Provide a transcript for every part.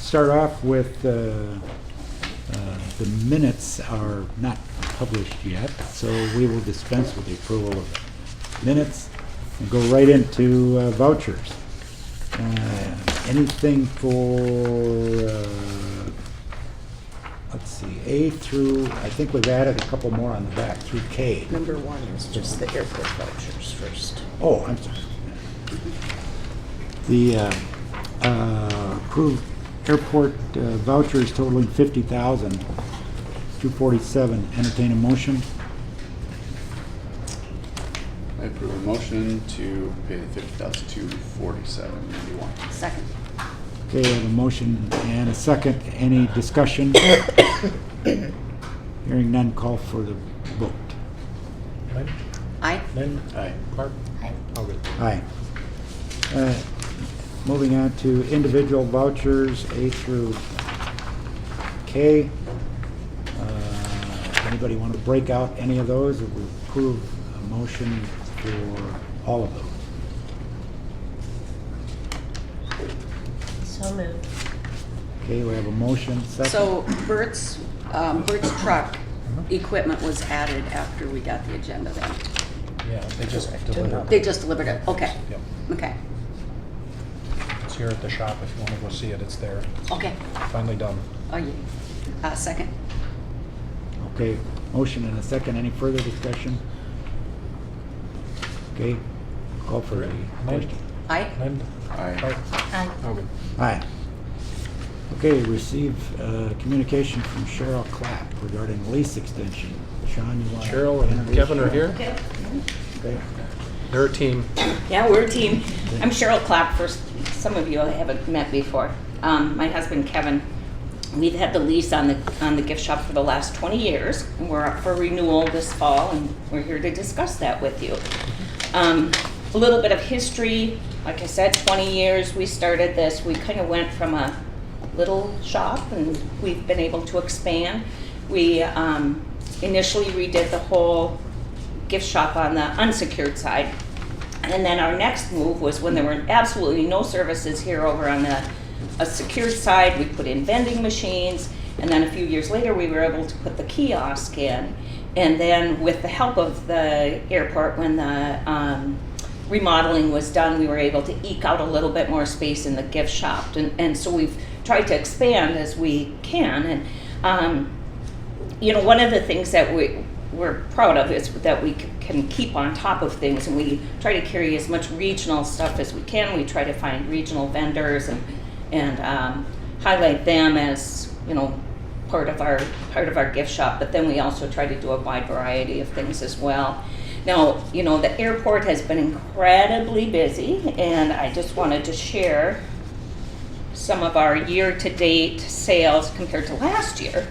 start off with the minutes are not published yet, so we will dispense with the approval of minutes and go right into vouchers. Anything for, let's see, A through, I think we've added a couple more on the back, through K. Number 1 is just the airport vouchers first. Oh, I'm sorry. The approved airport vouchers totaling $50,247. Entertain a motion. I approve a motion to pay the $50,247.91. Second. Okay, I have a motion and a second. Any discussion? Hearing none, call for the vote. Lynn? Aye. Lynn? Aye. Clark? Aye. Auger? Aye. Moving on to individual vouchers, A through K. Anybody want to break out any of those, or we approve a motion for all of those? So moved. Okay, we have a motion, second. So Bert's truck equipment was added after we got the agenda then? Yeah, they just delivered. They just delivered it, okay, Yep. okay, It's here at the shop if you want to go see it. It's there. okay. Finally done. Oh, yeah. Second? Okay, motion and a second. Any further discussion? Okay, call for a question. Aye? Lynn? Aye. Clark? Aye. Auger? Aye. Okay, receive communication from Cheryl Clapp regarding lease extension. Sean, you want to? Cheryl and Kevin are here. Okay. They're a team. Yeah, we're a team. I'm Cheryl Clapp. First, some of you I haven't met before. My husband Kevin. We've had the lease on the gift shop for the last 20 years, and we're up for renewal this fall, and we're here to discuss that with you. A little bit of history. Like I said, 20 years we started this. We kind of went from a little shop, and we've been able to expand. We initially redid the whole gift shop on the unsecured side. And then our next move was when there were absolutely no services here over on the secured side, we put in vending machines, and then a few years later we were able to put the kiosk in. And then with the help of the airport, when the remodeling was done, we were able to eke out a little bit more space in the gift shop. And so we've tried to expand as we can. And one of the things that we're proud of is that we can keep on top of things, and we try to carry as much regional stuff as we can. We try to find regional vendors and highlight them as part of our gift shop. But then we also try to do a wide variety of things as well. Now, the airport has been incredibly busy, and I just wanted to share some of our year-to-date sales compared to last year,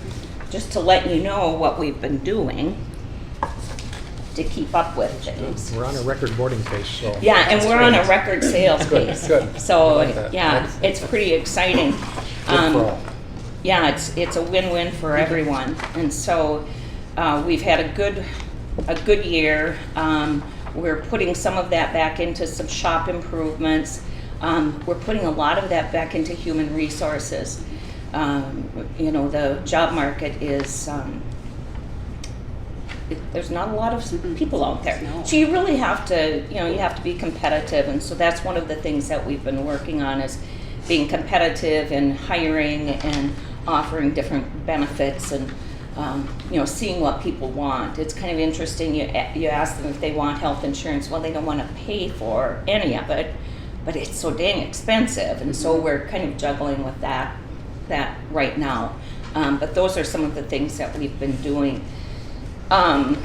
just to let you know what we've been doing to keep up with things. We're on a record boarding pace, so. Yeah, and we're on a record sales Good, pace. good. So, I like that. yeah, it's pretty exciting. Good for all. Yeah, it's a win-win for everyone. And so we've had a good year. We're putting some of that back into some shop improvements. We're putting a lot of that back into human resources. The job market is, there's not a lot of people out there. No. So you really have to, you have to be competitive. And so that's one of the things that we've been working on, is being competitive and hiring and offering different benefits and, seeing what people want. It's kind of interesting. You ask them if they want health insurance. Well, they don't want to pay for any of it, but it's so dang expensive. And so we're kind of juggling with that right now. But those are some of the things that we've been doing. One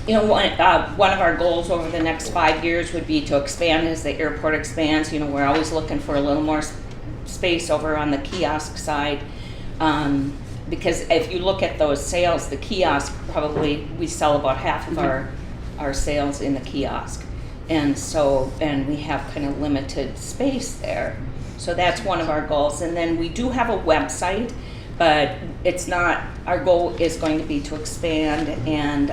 of our goals over the next 5 years would be to expand as the airport expands. We're always looking for a little more space over on the kiosk side. Because if you look at those sales, the kiosk, probably we sell about half of our sales in the kiosk. And we have kind of limited space there. So that's one of our goals. And then we do have a website, but it's not, our goal is going to be to expand and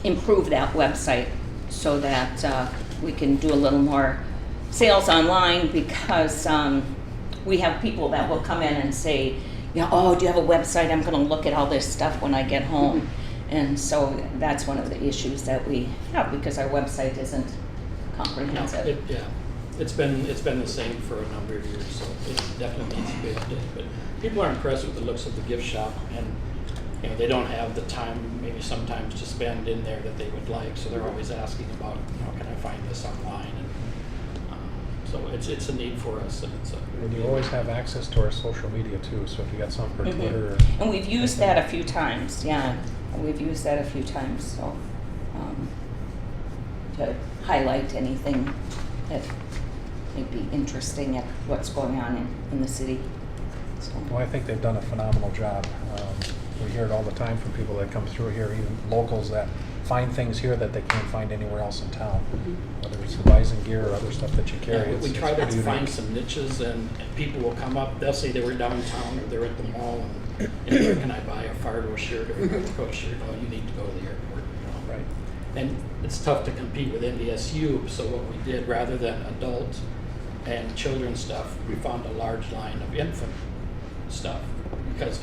improve that website so that we can do a little more sales online, because we have people that will come in and say, oh, do you have a website? I'm gonna look at all this stuff when I get home. And so that's one of the issues that we have, because our website isn't comprehensive. It's been the same for a number of years, so it definitely needs to be updated. But people are impressed with the looks of the gift shop, and they don't have the time maybe sometimes to spend in there that they would like, so they're always asking about, can I find this online? And so it's a need for us, and it's a. And you always have access to our social media too, so if you got something for Twitter. Or And we've used that a few times, yeah. We've used that a few times, so to highlight anything that may be interesting at what's going on in the city. So. Well, I think they've done a phenomenal job. We hear it all the time from people that come through here, even locals that find things here that they can't find anywhere else in town. Whether it's the bison gear or other stuff that you carry. Yeah, we it's try to pretty find unique. some niches, and people will come up, they'll say they were downtown or they're at the mall, and where can I buy a Fargo shirt or a Mexico shirt? Oh, you need to go to the airport. Right. And it's tough to compete with NDSU, so what we did, rather than adult and children's stuff, we found a large line of infant stuff, because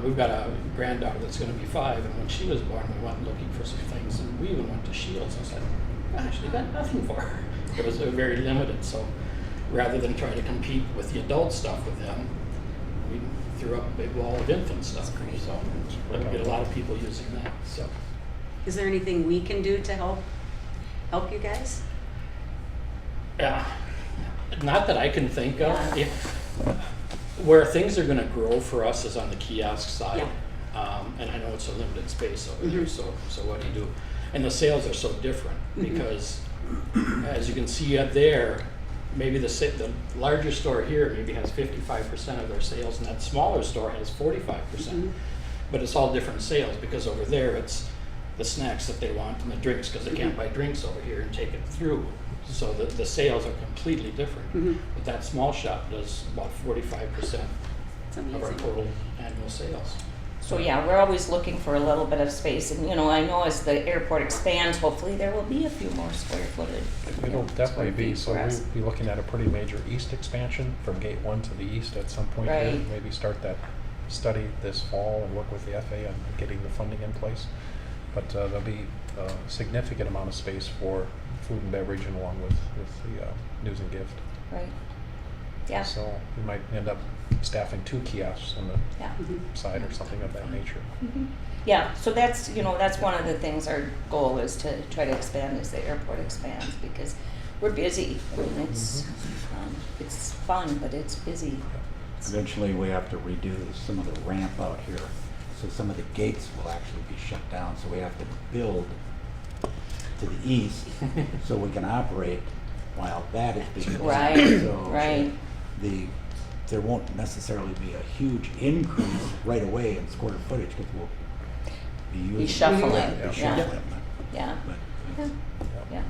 we've got a granddaughter that's going to be 5, and when she was born, we went looking for some things, and we even went to Shields and said, gosh, they got nothing for her. It was very limited, so rather than try to compete with the adult stuff with them, we threw up a big wall of infant stuff. So we get a lot of people using that. So Is there anything we can do to help you guys? yeah, not that I can think of. Where things are going to grow for us is on the kiosk side. And I know it's a limited space over here, so what do you do? And the sales are so different, because as you can see up there, maybe the larger store here maybe has 55% of their sales, and that smaller store has 45%. But it's all different sales, because over there it's the snacks that they want and the drinks, because they can't buy drinks over here and take it through. So the sales are completely different. But that small shop does about 45% of our total annual sales. So yeah, we're always looking for a little bit of space, and I know as the airport expands, hopefully there will be a few more square footage. It'll definitely be. So for us. we'll be looking at a pretty major east expansion from Gate 1 to the east at some point here. Right. Maybe start that study this fall and work with the FA on getting the funding in place. But there'll be a significant amount of space for food and beverage, and along with the news and gift. Right. Yeah. So we might end up staffing 2 kiosks on the Yeah. side or something of that nature. Yeah, so that's one of the things our goal is to try to expand as the airport expands, because we're busy. I mean, it's fun, but it's busy. Eventually, we have to redo some of the ramp out here. So some of the gates will actually be shut down, so we have to build to the east so we can operate while that is being built. Right, So right. there won't necessarily be a huge increase right away in square footage, because we'll be using. shuffling, Be yeah. shuffling. Yeah. But Yeah.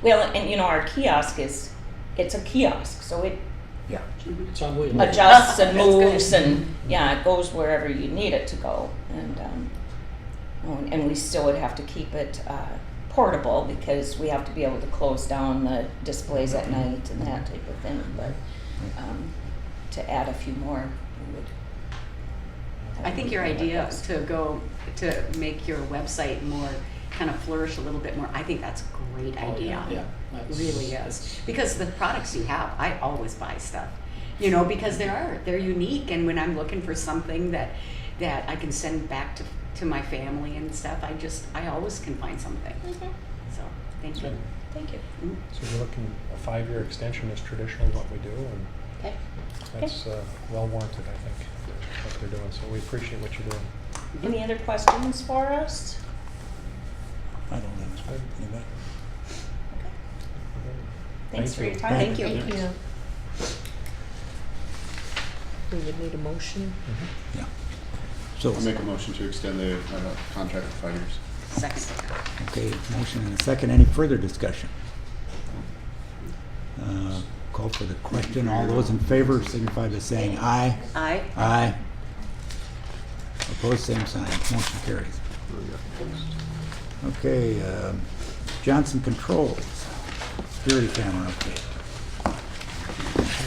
Well, and our kiosk it's a kiosk, so it yeah, It's on wheels. adjusts and That's good. moves, and it goes wherever you need it to go. And we still would have to keep it portable, because we have to be able to close down the displays at night and that type of thing. But to add a few more, we would. I think your idea to make your website more kind of flourish a little bit more, I think that's a great idea. Yeah. It really is. Because the products you have, I always buy stuff. Because they're unique, and when I'm looking for something that I can send back to my family and stuff, I always can find something. So, thank you. Thank you. So we're looking, a 5-year extension is traditionally what we do, and Okay. that's well warranted, I think, what they're doing. So we appreciate what you're doing. Any other questions for us? I don't know. Anybody? Thanks Thank for you. your time. Thank you. you. We would need a motion. Yeah. So, I'll make a motion to extend the contract for 5 years. Second. okay, motion and a second. Any further discussion? Call for the question. All those in favor signify by saying aye. Aye. Aye. Opposed, same sign. Motion carries. Okay, Johnson Controls, security camera update. I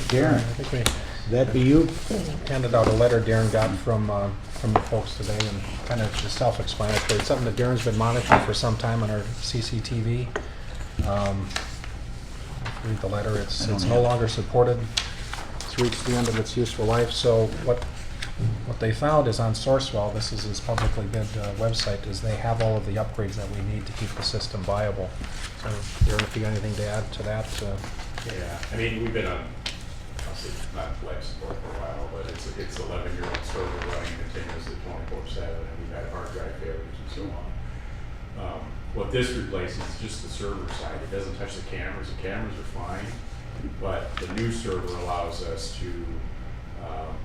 Darren. think we That'd be you? Handed out a letter Darren got from the folks today, and kind of just self-explanatory. It's something that Darren's been monitoring for some time on our CCTV. Read the letter. It's no longer supported. It's reached the end of its useful life. So what they found is on Sourcewell, this is his publicly bid website, is they have all of the upgrades that we need to keep the system viable. So Darren, if you got anything to add to that? Yeah, I mean, we've been on, obviously not life support for a while, but it's 11-year-old server running continuously 24/7, and we've had hard drive failures and so on. What this replaces is just the server side. It doesn't touch the cameras. The cameras are fine, but the new server allows us to,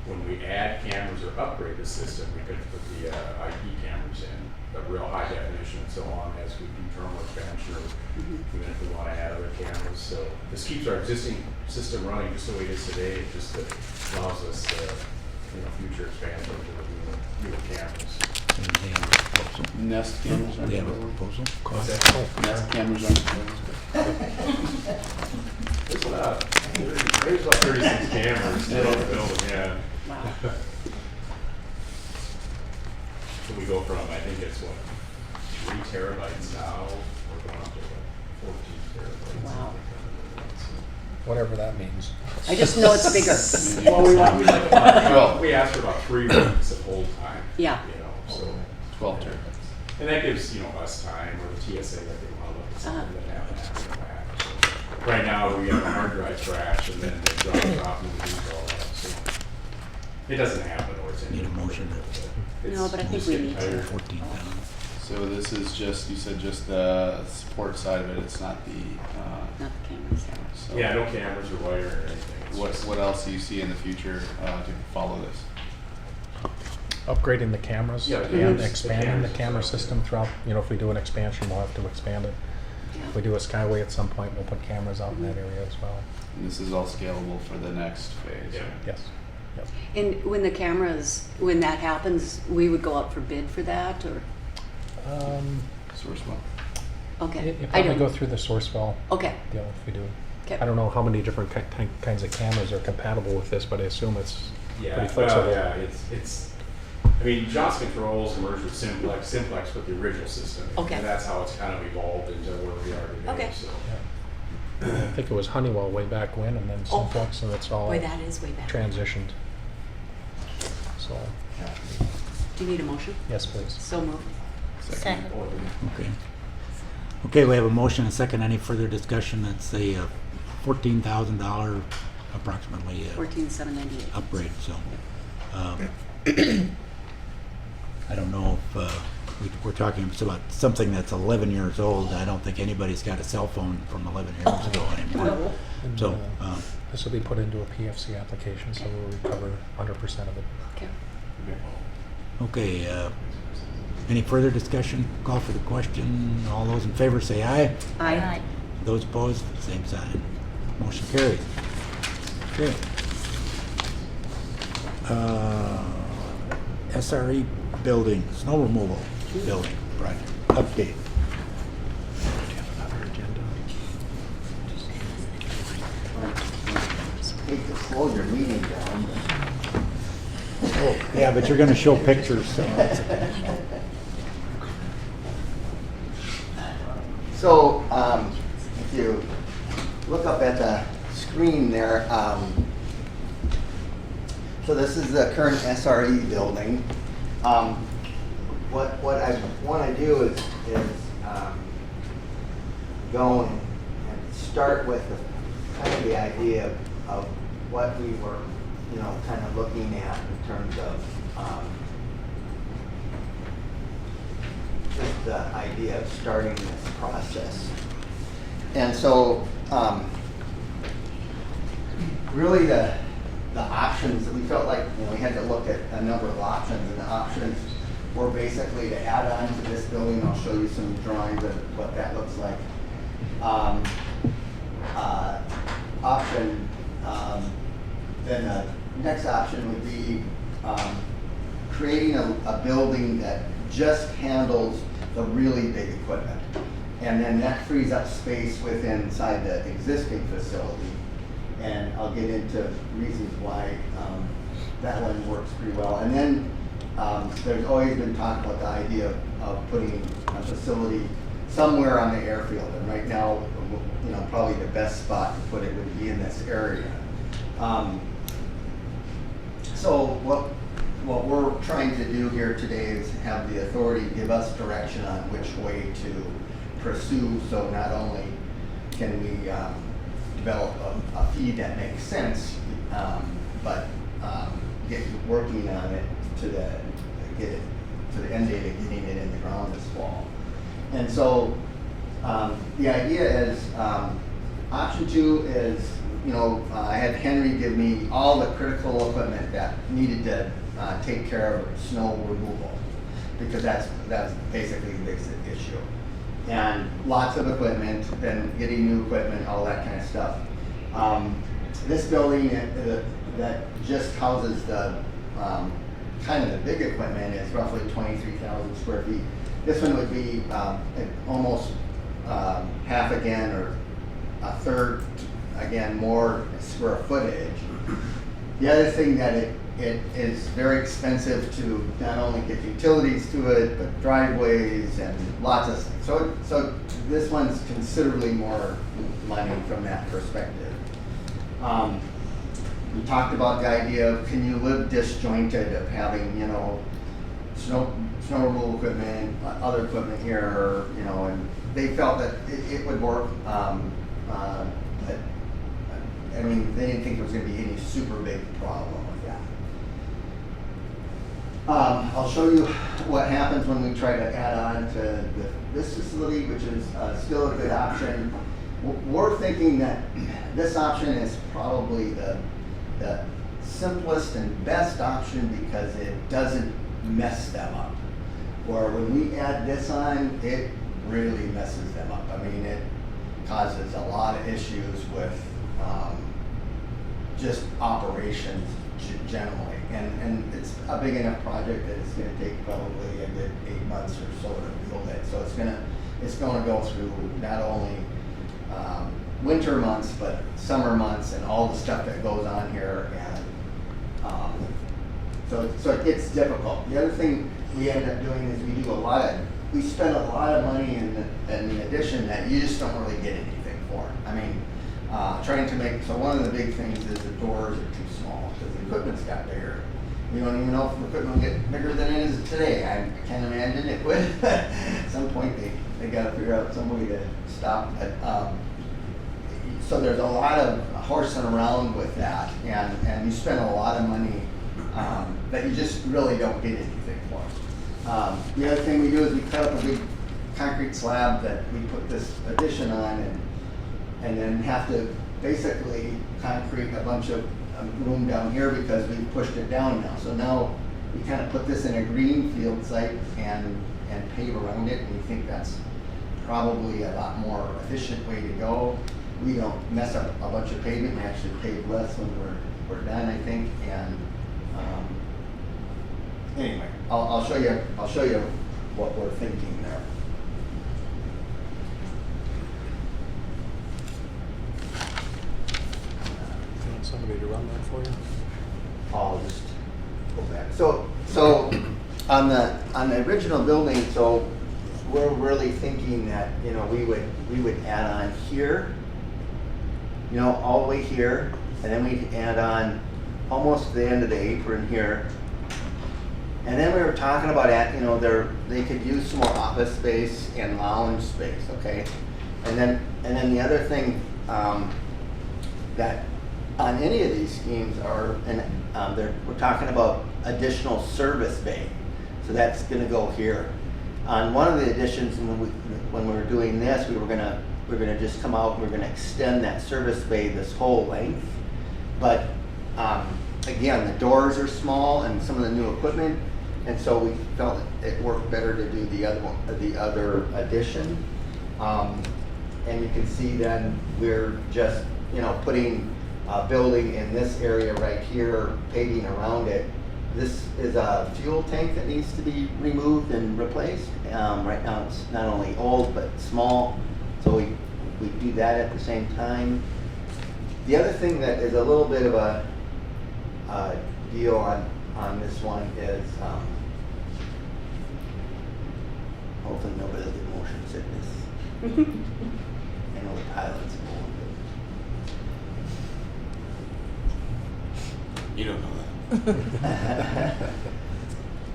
when we add cameras or upgrade the system, we can put the IP cameras in, a real high definition and so on, as we do terminal expansion, or even if we want to add other cameras. So this keeps our existing system running just the way it is today. It just allows us future expansion to the newer cameras. They have a proposal. Nest cameras aren't They have a available. proposal. What's that? Nest cameras aren't available. There's about 36 cameras still in the building, yeah. Wow. So we go from, I think it's 3 terabytes now, we're going up to 14 terabytes. Wow. Whatever that means. I just know it's bigger. Well, we asked for about 3 weeks of hold time. Yeah. So 12 terabytes. and that gives us time, or the TSA that they want to look at something that happened after the fact. So right now we have a hard drive crash, and then it drops off and we lose all that. So it doesn't happen, or it's Need a motion. No, but I think we need to. 14,000. So this is just, you said just the support side of it, it's not the, Not the cameras. so Yeah, no cameras or wire or anything. It's just- what else do you see in the future to follow this? Upgrading the cameras Yeah, and the expanding the cameras camera itself, system throughout. If we do an expansion, we'll have to expand it. If we do a Skyway at some point, we'll put cameras out in that area as well. And this is all scalable for the next phase. Yeah. Yes. Yep. And when the cameras, when that happens, we would go out for bid for that, or? Sourcewell. Okay. You I probably don't. go through the Sourcewell Okay. deal if we do. Okay. I don't know how many different kinds of cameras are compatible with this, but I assume it's Yeah, pretty flexible. well, yeah, it's. I mean, John's Controls merged with Simplex. Simplex with the original system. Okay. And that's how it's kind of evolved into where we are today. Okay. So. Yeah. I think it was Honeywell way back when, and then Oh. Simplex, and it's all Boy, that is way back. transitioned. So, Do you need a motion? yes, please. So moved. Second. Okay. Okay, we have a motion, a second. Any further discussion? That's a $14,000 approximately 14,798. upgrade, so. I don't know if we're talking about something that's 11 years old. I don't think anybody's got a cell phone from 11 years ago anymore. And, So, this will be put into a PFC application, so we'll recover 100% of it. Okay. okay, any further discussion? Call for the question. All those in favor say aye. Aye. Those opposed, same sign. Motion carries. Okay. SRE building, snow removal building project, update. Do you have another agenda? Hate to slow your meeting down, Oh, yeah, but you're gonna show pictures, so it's okay. so if you look up at the screen there, so this is the current SRE building. What I want to do is go and start with kind of the idea of what we were, kind of looking at in terms of just the idea of starting this process. And so, really the options, we felt like we had to look at a number of options, and the options were basically to add on to this building. I'll show you some drawings of what that looks like. Then the next option would be creating a building that just handles the really big equipment. And then that frees up space inside the existing facility. and I'll get into reasons why that one works pretty well. And then there's always been talk about the idea of putting a facility somewhere on the airfield. And right now, you know, probably the best spot to put it would be in this area. So what we're trying to do here today is have the authority give us direction on which way to pursue. So not only can we develop a fee that makes sense, but get working on it to get it to the end date of getting it in the ground this fall. And so the idea is option 2 is, you know, I had Henry give me all the critical equipment that needed to take care of snow removal, because that's basically the biggest issue. And lots of equipment, then getting new equipment, all that kind of stuff. This building that just houses the kind of the big equipment is roughly 23,000 square feet. This one would be almost half again, or a third again more square footage. The other thing that it is very expensive to not only get utilities to it, but driveways and lots of things. So this one's considerably more money from that perspective. We talked about the idea of, can you live disjointed, of having, you know, snow removal equipment, other equipment here, you know, and they felt that it would work. But I mean, they didn't think there was going to be any super big problem with that. I'll show you what happens when we try to add on to this facility, which is still a good option. We're thinking that this option is probably the simplest and best option because it doesn't mess them up. Or when we add this on, it really messes them up. I mean, it causes a lot of issues with just operations generally. And it's a big enough project that it's going to take probably a good 8 months or so to build it. So it's going to go through not only winter months, but summer months and all the stuff that goes on here. And so it gets difficult. The other thing we end up doing is we spend a lot of money in the addition that you just don't really get anything for. I mean, trying to make, so one of the big things is the doors are too small because the equipment's got bigger. We don't even know if the equipment will get bigger than it is today. I can't imagine it would. At some point they got to figure out some way to stop it. So there's a lot of horsing around with that, and you spend a lot of money that you just really don't get anything for. The other thing we do is we cut up a big concrete slab that we put this addition on, and then have to basically concrete a bunch of room down here because we pushed it down now. So now we kind of put this in a greenfield site and pave around it, and we think that's probably a lot more efficient way to go. We don't mess up a bunch of pavement. We actually pave less when we're done, I think. And anyway, I'll show you what we're thinking there. You want somebody to run that for you? I'll just go back. So on the original building, so we're really thinking that, you know, we would add on here, you know, all the way here, and then we'd add on almost to the end of the apron here. And then we were talking about, you know, they could use some more office space and lounge space, okay? And then the other thing that on any of these schemes are, we're talking about additional service bay, so that's going to go here. On one of the additions, when we were doing this, we're gonna just come out and we're gonna extend that service bay this whole length. But again, the doors are small and some of the new equipment, and so we felt it worked better to do the other addition. And you can see then we're just, you know, putting a building in this area right here, paving around it. This is a fuel tank that needs to be removed and replaced. Right now it's not only old but small, so we do that at the same time. The other thing that is a little bit of a deal on this one is, hopefully nobody has motion sickness. I know the pilots won't. You don't know that.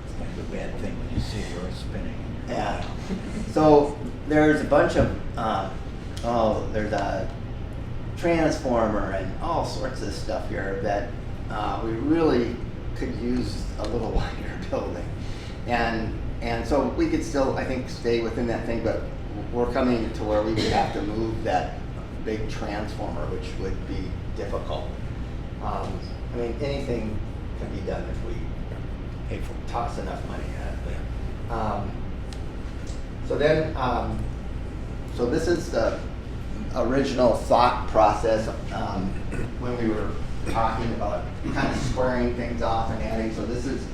It's kind of a bad thing when you see yours spinning. in your Yeah. mind. So there's a bunch of, there's a transformer and all sorts of stuff here that we really could use a little wider building. And so we could still, I think, stay within that thing, but we're coming to where we would have to move that big transformer, which would be difficult. I mean, anything can be done if we Pay for toss enough money at it. So then, so this is the original thought process when we were talking about kind of squaring things off and adding. So this is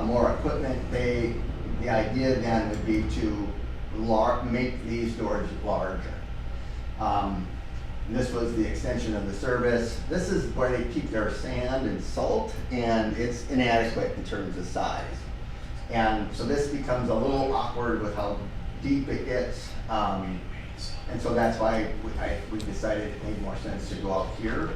more equipment bay. The idea then would be to make these doors larger. This was the extension of the service. This is where they keep their sand and salt, and it's inadequate in terms of size. And so this becomes a little awkward with how deep it gets. And so that's why we decided it made more sense to go out here.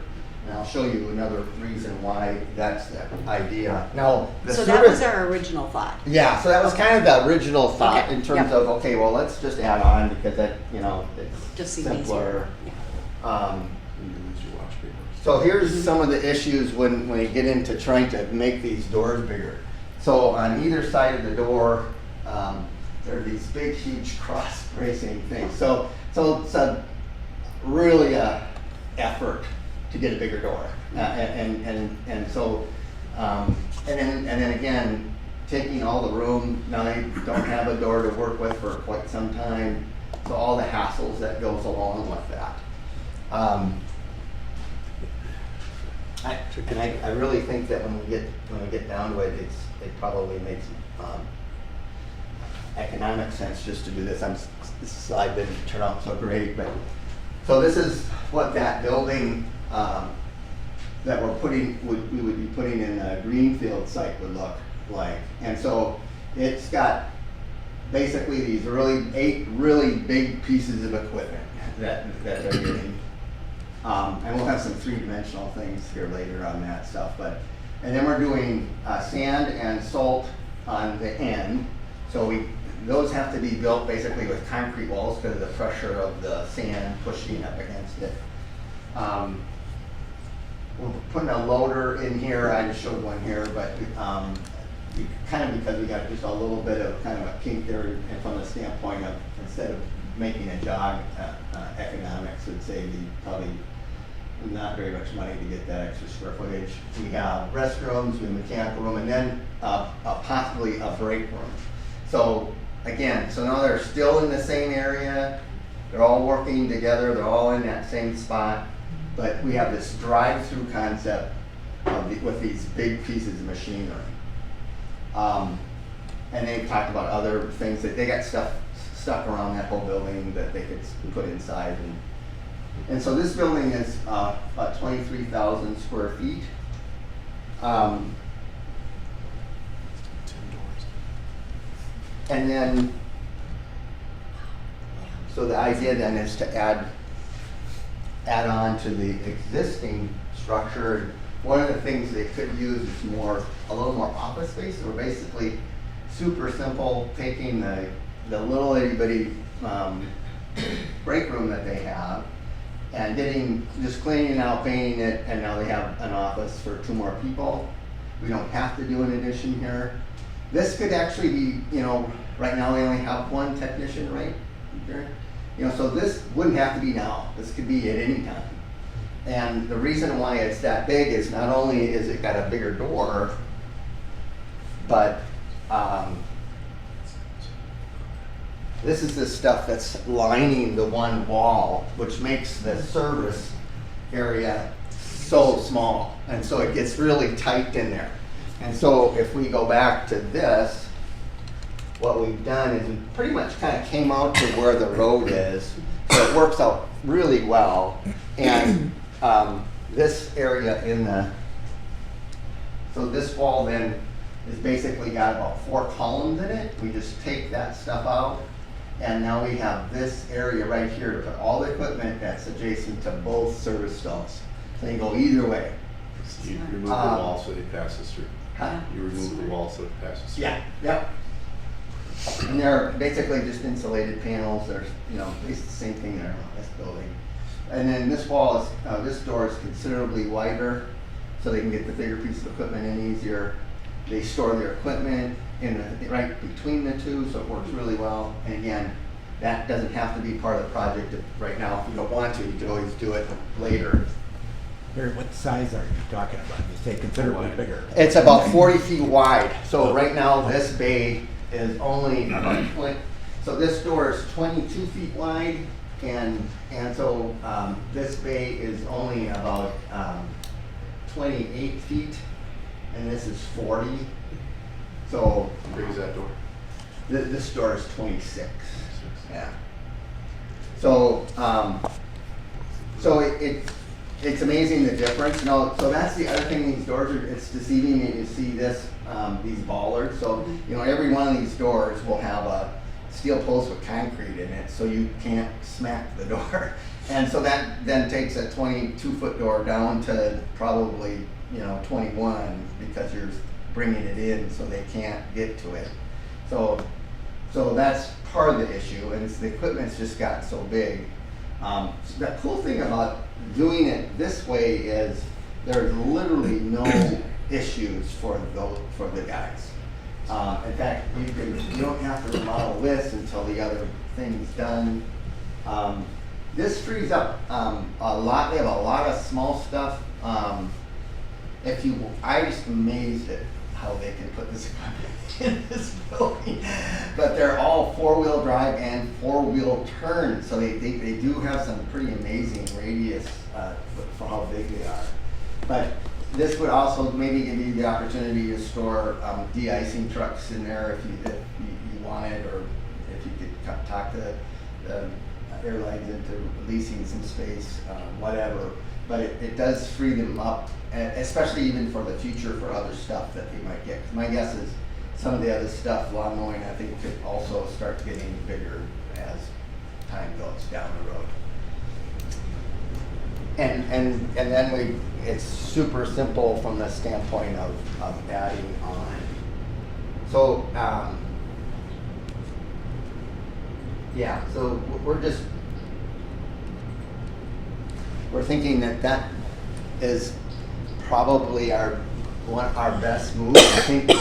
And I'll show you another reason why that's the idea. Now, the So service, that was our original thought. yeah, so that was kind of the original thought Okay, in terms yeah. of, okay, well, let's just add on because that, it's Just seems simpler. easier. Yeah. You lose your watch paper. So here's some of the issues when you get into trying to make these doors bigger. So on either side of the door, there are these big, huge cross bracing things. So it's a really effort to get a bigger door, and so and then again, taking all the room. Now I don't have a door to work with for quite some time, so all the hassles that goes along with that. I really think that when we get down to it, it probably makes economic sense just to do this. This slide didn't turn out so great, but so this is what that building that we would be putting in a greenfield site would look like. And so it's got basically these 8 really big pieces of equipment that they're getting. And we'll have some 3-dimensional things here later on that stuff. And then we're doing sand and salt on the end. So those have to be built basically with concrete walls because of the pressure of the sand pushing up against it. We're putting a loader in here. I just showed one here, but kind of because we got just a little bit of kind of a kink there, and from the standpoint of instead of making a jog, economics would say probably not very much money to get that extra square footage. We have restrooms, we have a mechanical room, and then possibly a break room. So again, so now they're still in the same area. They're all working together. They're all in that same spot. But we have this drive-through concept with these big pieces of machinery. And they've talked about other things that they got stuff stuck around that whole building that they could put inside. And so this building is about 23,000 square feet. 10 doors. And then, so the idea then is to add on to the existing structure. One of the things they could use is a little more office space. So we're basically super simple, taking the little itty bitty break room that they have and just cleaning it out, painting it, and now they have an office for 2 more people. We don't have to do an addition here. This could actually be, right now we only have 1 technician right here. So this wouldn't have to be now. This could be at any time. And the reason why it's that big is not only is it got a bigger door, but this is the stuff that's lining the one wall, which makes the service area so small. And so it gets really tight in there. And so if we go back to this, what we've done is we pretty much kind of came out to where the road is. So it works out really well. And this area in the, so this wall then is basically got about 4 columns in it. We just take that stuff out, and now we have this area right here to put all the equipment that's adjacent to both service stalls. So they go either way. You remove the wall so it passes through. Huh? You remove the wall so it passes through. Yeah, yep. And they're basically just insulated panels. They're, you know, it's the same thing there on this building. And then this wall is, this door is considerably wider, so they can get the bigger piece of equipment in easier. They store their equipment in the, right between the two, so it works really well. And again, that doesn't have to be part of the project right now. If you don't want to, you can always do it later. Barry, what size are you talking about? You say considerably bigger. It's about 40 feet wide. So right now, this bay is only about 20. So this door is 22 feet wide, and so this bay is only about 28 feet, and this is 40. So How big is that door? this door is 26. Yeah. So it's amazing the difference. No, so that's the other thing. These doors are, it's deceiving you. You see this, these bollards. So you know, every one of these doors will have a steel post with concrete in it, so you can't smack the door. And so that then takes a 22-foot door down to probably, you know, 21, because you're bringing it in so they can't get to it. So that's part of the issue, and the equipment's just got so big. The cool thing about doing it this way is there's literally no issues for the guys. In fact, you don't have to remodel this until the other thing's done. This frees up a lot. They have a lot of small stuff. I'm just amazed at how they can put this equipment in this building. But they're all 4-wheel drive and 4-wheel turn, so they do have some pretty amazing radius for how big they are. But this would also maybe give you the opportunity to store de-icing trucks in there if you wanted, or if you could talk to the airlines into leasing some space, whatever. But it does free them up, especially even for the future for other stuff that they might get. 'Cause my guess is some of the other stuff, lawn mowing, I think could also start getting bigger as time goes down the road. And then it's super simple from the standpoint of adding on. So yeah, so we're thinking that is probably our best move. I think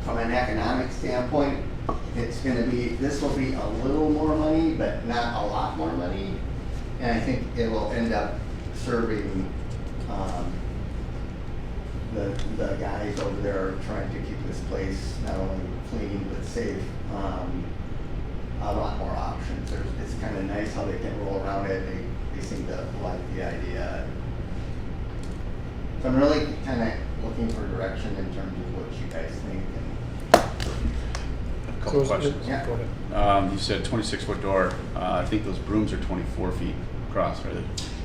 from an economic standpoint, this will be a little more money, but not a lot more money. And I think it will end up serving the guys over there trying to keep this place not only clean but safe. A lot more options. It's kind of nice how they can roll around it. They seem to like the idea. So I'm really kind of looking for direction in terms of what you guys think. A couple questions. Yeah. Go ahead. You said 26-foot door. I think those brooms are 24 feet across, right?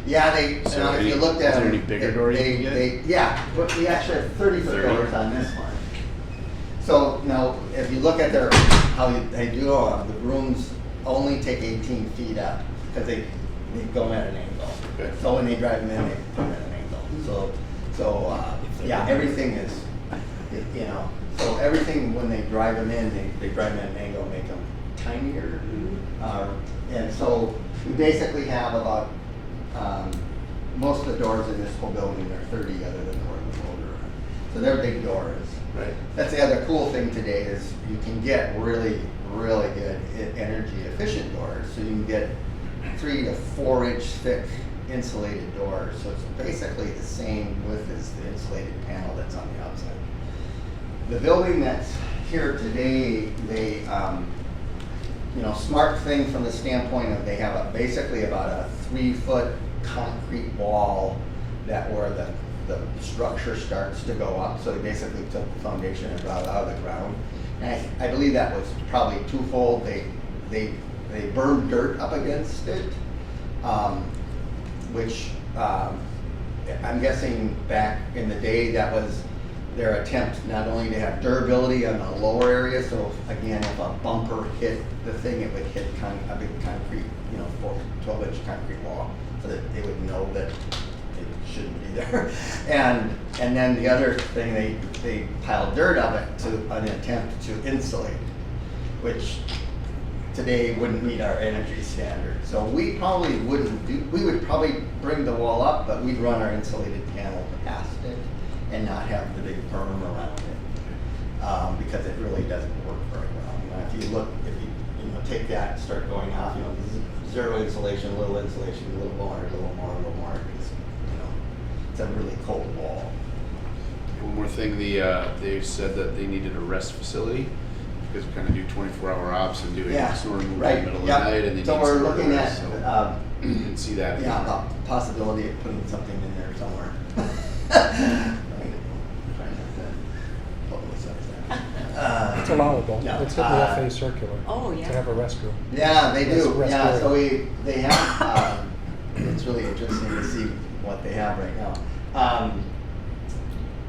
Yeah, So if you looked at is there them, any bigger door you can get? yeah, but we actually have 30-foot 30. doors on this one. So now, if you look at they do the brooms only take 18 feet up because they go at an angle. Okay. So when they drive them in, they go at an angle. So yeah, everything is, you know, so everything when they drive them in, they drive them at an angle, make them tinier. And so we basically have about, most of the doors in this whole building are 30 other than the one in the older. So they're big doors. Right. That's the other cool thing today is you can get really, really good energy efficient doors. So you can get 3 to 4 inch thick insulated doors. So it's basically the same width as the insulated panel that's on the outside. The building that's here today, they, smart thing from the standpoint of they have basically about a 3-foot concrete wall where the structure starts to go up. So they basically took the foundation and brought it out of the ground. And I believe that was probably twofold. They burned dirt up against it, which I'm guessing back in the day that was their attempt not only to have durability on the lower area, so again, if a bumper hit the thing, it would hit a big concrete, 12-inch concrete wall, so that they would know that it shouldn't be there. And then the other thing, they piled dirt on it to an attempt to insulate, which today wouldn't meet our energy standard. So we probably wouldn't we would probably bring the wall up, but we'd run our insulated panel past it and not have the big berm around it, because it really doesn't work very well. If you take that and start going off, zero insulation, little insulation, a little more, a little more, a little more, it's a really cold wall. One more thing, they said that they needed a rest facility because we kind of do 24-hour ops and doing snow removal right. in the middle Yep. of the night, and they So need we're somewhere to looking rest, at so you can see that. the possibility of putting something in there somewhere. Trying to publicize that. It's allowable. Yeah. It's in the FA circular. Oh, yeah. To have a restroom. Yeah, they do. Rest Yeah, area. so they have. It's really interesting to see what they have right now.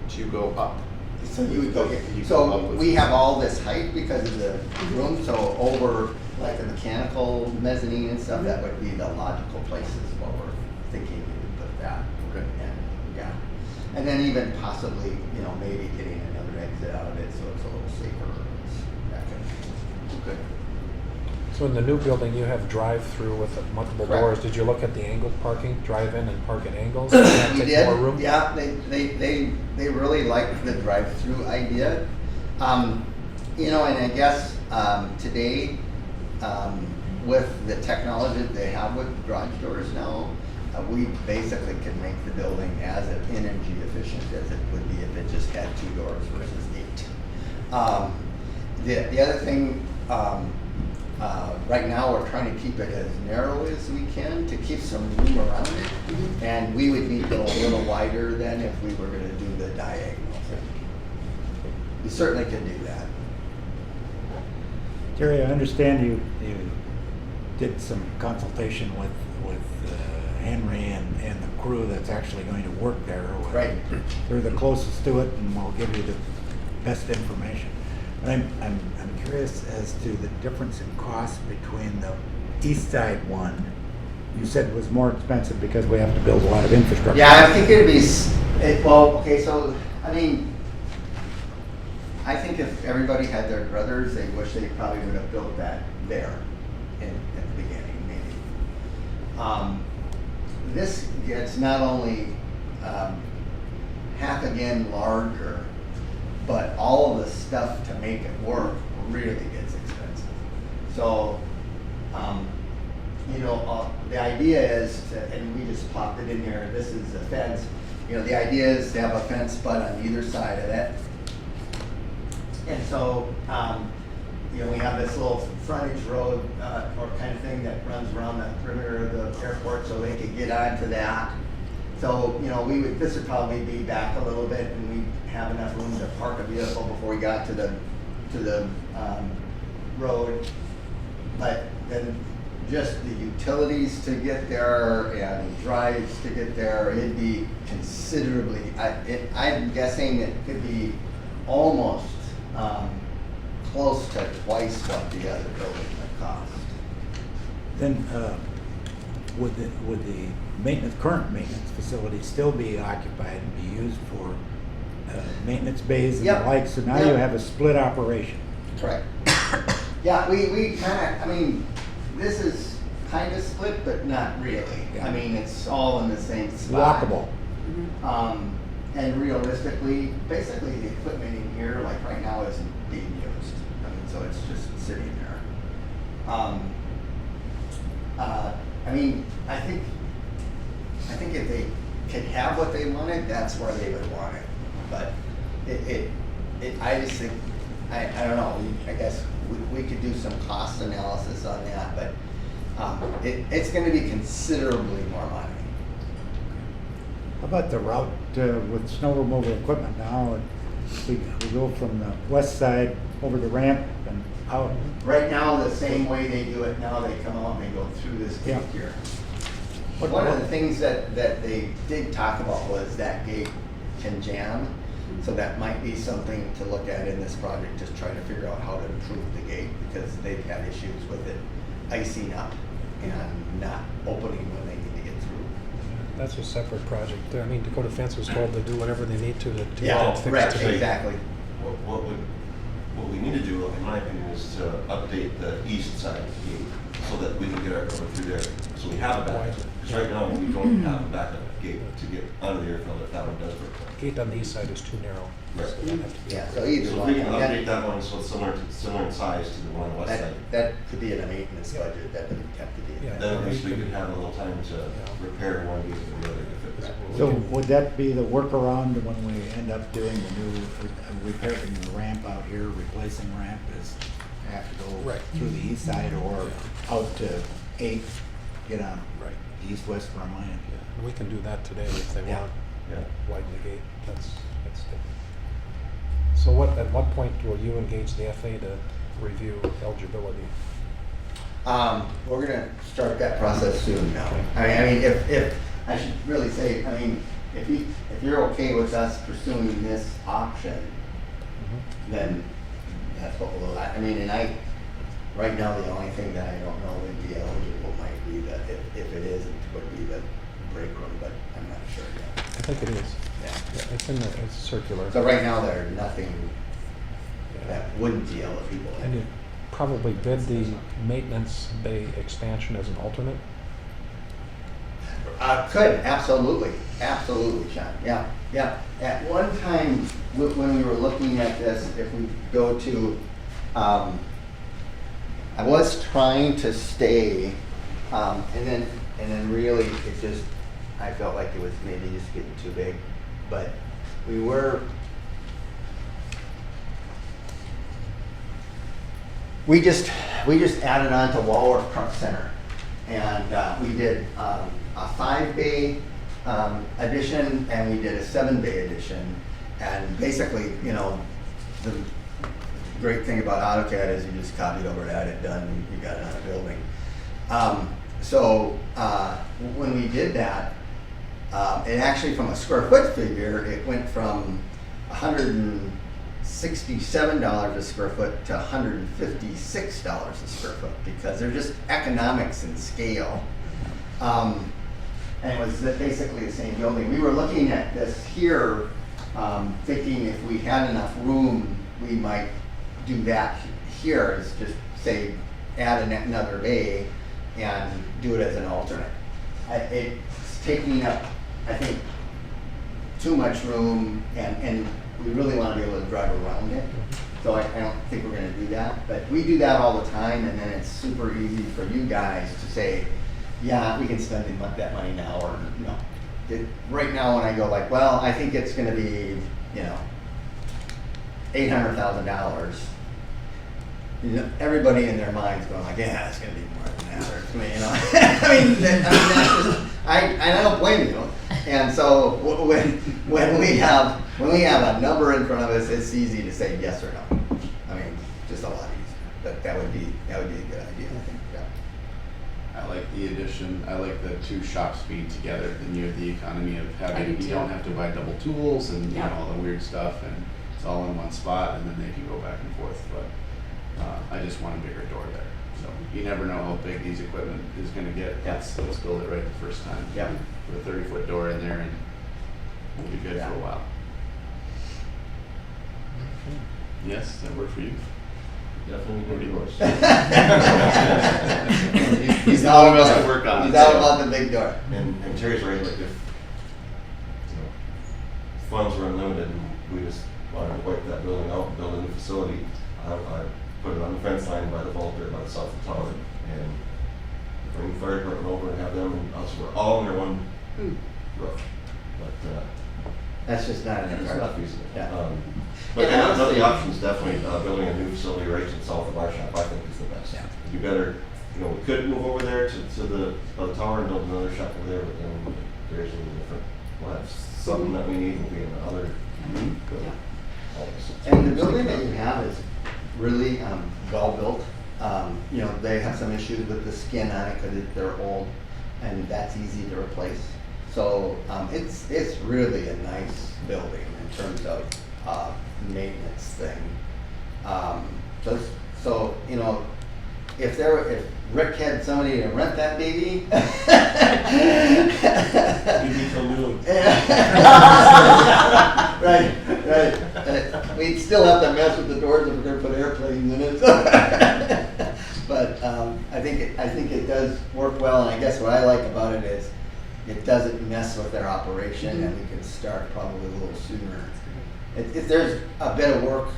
To go up. So you would go here. You go So up with- we have all this height because of the room. So over like the mechanical mezzanine and stuff, that would be the logical places where we're thinking we would put that. Okay. And yeah, and then even possibly maybe getting another exit out of it so it's a little safer. That kind of thing. Okay. So in the new building, you have drive-through with multiple Correct. doors. Did you look at the angled parking, drive in and park at angles? Does that We take did. more room? Yeah, they really liked the drive-through idea. And I guess today, with the technology that they have with garage doors now, we basically can make the building as energy efficient as it would be if it just had 2 doors versus 8. The other thing, right now we're trying to keep it as narrow as we can to keep some room around it. And we would need to go a little wider than if we were going to do the diagonal thing. We certainly can do that. Terry, I understand you did some consultation with Henry and the crew that's actually going to work there. Right. They're the closest to it, and we'll give you the best information. But I'm curious as to the difference in cost between the east side one. You said it was more expensive because we have to build a lot of infrastructure. Yeah, I think it'd be, so, I think if everybody had their druthers, they wish they probably would have built that there at the beginning, maybe. This gets not only half again larger, but all of the stuff to make it work really gets expensive. So, the idea is and we just popped it in here, this is a fence. The idea is to have a fence butt on either side of it. And so, we have this little frontage road or kind of thing that runs around the perimeter of the airport so they could get onto that. So, this would probably be back a little bit and we'd have enough room to park a vehicle before we got to the road. But then just the utilities to get there and drives to get there, it'd be considerably, I'm guessing it could be almost close to twice what the other building would cost. Then, would the current maintenance facility still be occupied and be used for maintenance bays and the Yep. like? So now you Yep. have a split operation. Correct. Yeah, we kind of, this is kind of split, but not really. Yeah. It's all in the same spot. Walkable. And realistically, basically the equipment in here, like right now, isn't being used. So it's just sitting there. I think if they could have what they wanted, that's where they would want it. But I just think, I don't know, I guess we could do some cost analysis on that, but it's going to be considerably more money. How about the route with snow removal equipment now? We go from the west side over the ramp and out. Right now, the same way they do it now, they come out and they go through this gate Yeah. here. One of the things that they did talk about was that gate can jam. So that might be something to look at in this project, just try to figure out how to improve the gate, because they've had issues with it icing up and not opening when they need to get through. That's a separate project. I mean, Dakota Fence was told to do whatever they need to get Yeah, that fixed right, today. exactly. What we need to do, in my opinion, is to update the east side of the gate so that we can get our cover through there. So we have a backup. Because right now, we don't have a backup gate to get out of the airfield if that one does break. Gate on the east side is too narrow. Right. So that'd have to be Yeah, upgraded. so either So if one. we can and update that one so it's similar in size to the one on the west side, that could be in a maintenance budget, that would have to be. Yeah. then at least we could have a little time to repair one gate and the other if it breaks. So would that be the workaround when we end up doing the new, repairing the ramp out here, replacing ramp, is have to go Right. through the east side or out to 8, get on Right. east-west Vermont? Yeah, and we can do that today if they Yeah. want. Yeah. Widen the gate. That's different. So at what point will you engage the FA to review eligibility? We're gonna start that process soon now. I mean, if, I should really say, I mean, if you're okay with us pursuing this option, then that's what we'll, I mean, and right now, the only thing that I don't know would be eligible might be that if it isn't, would be the break room, but I'm not sure yet. I think it is. Yeah. Yeah, it's in the, it's circular. So right now, there's nothing Yeah. that wouldn't be eligible. And you probably bid the maintenance bay expansion as an alternate? Could, absolutely, Sean, yeah. At one time, when we were looking at this, if we go to, I was trying to stay, and then really, it just, I felt like it was maybe just getting too big, but we just added on to Walworth Truck Center, and we did a 5-bay addition, and we did a 7-bay addition, and basically, you know, the great thing about AutoCAD is you just copied over that, it done, you got it on a building. So when we did that, and actually from a square foot figure, it went from $167 a square foot to $156 a square foot, because they're just economics and scale. And it was basically the same building. We were looking at this here, thinking if we had enough room, we might do that here, is just say add another bay and do it as an alternate. It's taking up, I think, too much room, and we really want to be able to drive around it. So I don't think we're going to do that, but we do that all the time, and then it's super easy for you guys to say, yeah, we can spend that money now, or no. Right now, when I go like, well, I think it's going to be, you know, $800,000. You know, everybody in their mind's going like, yeah, it's going to be more than that, or it's gonna, you know. I mean, that's just, I don't blame you. And so when we have a number in front of us, it's easy to say yes or no. I mean, just a lot easier. But that would be a good idea, I think. Yeah. I like the addition, I like the two shops being together, then you have the economy of I having, do you too. don't have to buy double tools and you know, Yeah. all the weird stuff, and it's all in one spot, and then they can go back and forth, but I just want a bigger door there. So you never know how big these equipment is gonna get. Yeah. Let's build it right the first time. Yeah. Put a 30-foot door in there and we'll be good Yeah. for a while. Yes, that work for you? Definitely good doors. He's all One of us about that work on He's it, all so. about the big door. And Terry's right, like if, funds were unlimited and we just wanted to wipe that building out and build a new facility, I put it on the fence line by the vault there by the south of town and bring the fire department over and have them and us, we're all under one roof. But, That's just not it's an not feasible. Yeah. But And another honestly- option is definitely building a new facility right to the south of our shop, I think is the best. Yeah. You better, you know, we could move over there to the tower and build another shop over there, but then there's a little different. We'll have something that we need will be in the other. building. And the building that you have is really well built. You know, they have some issues with the skin on it because they're old. and that's easy to replace. So it's really a nice building in terms of maintenance thing. So you know, if Rick had somebody to rent that baby, You'd be till noon. right. We'd still have to mess with the doors if we're going to put airplanes in it. But I think it does work well, and I guess what I like about it is it doesn't mess with their operation, and we can start probably a little sooner. There's a bit of work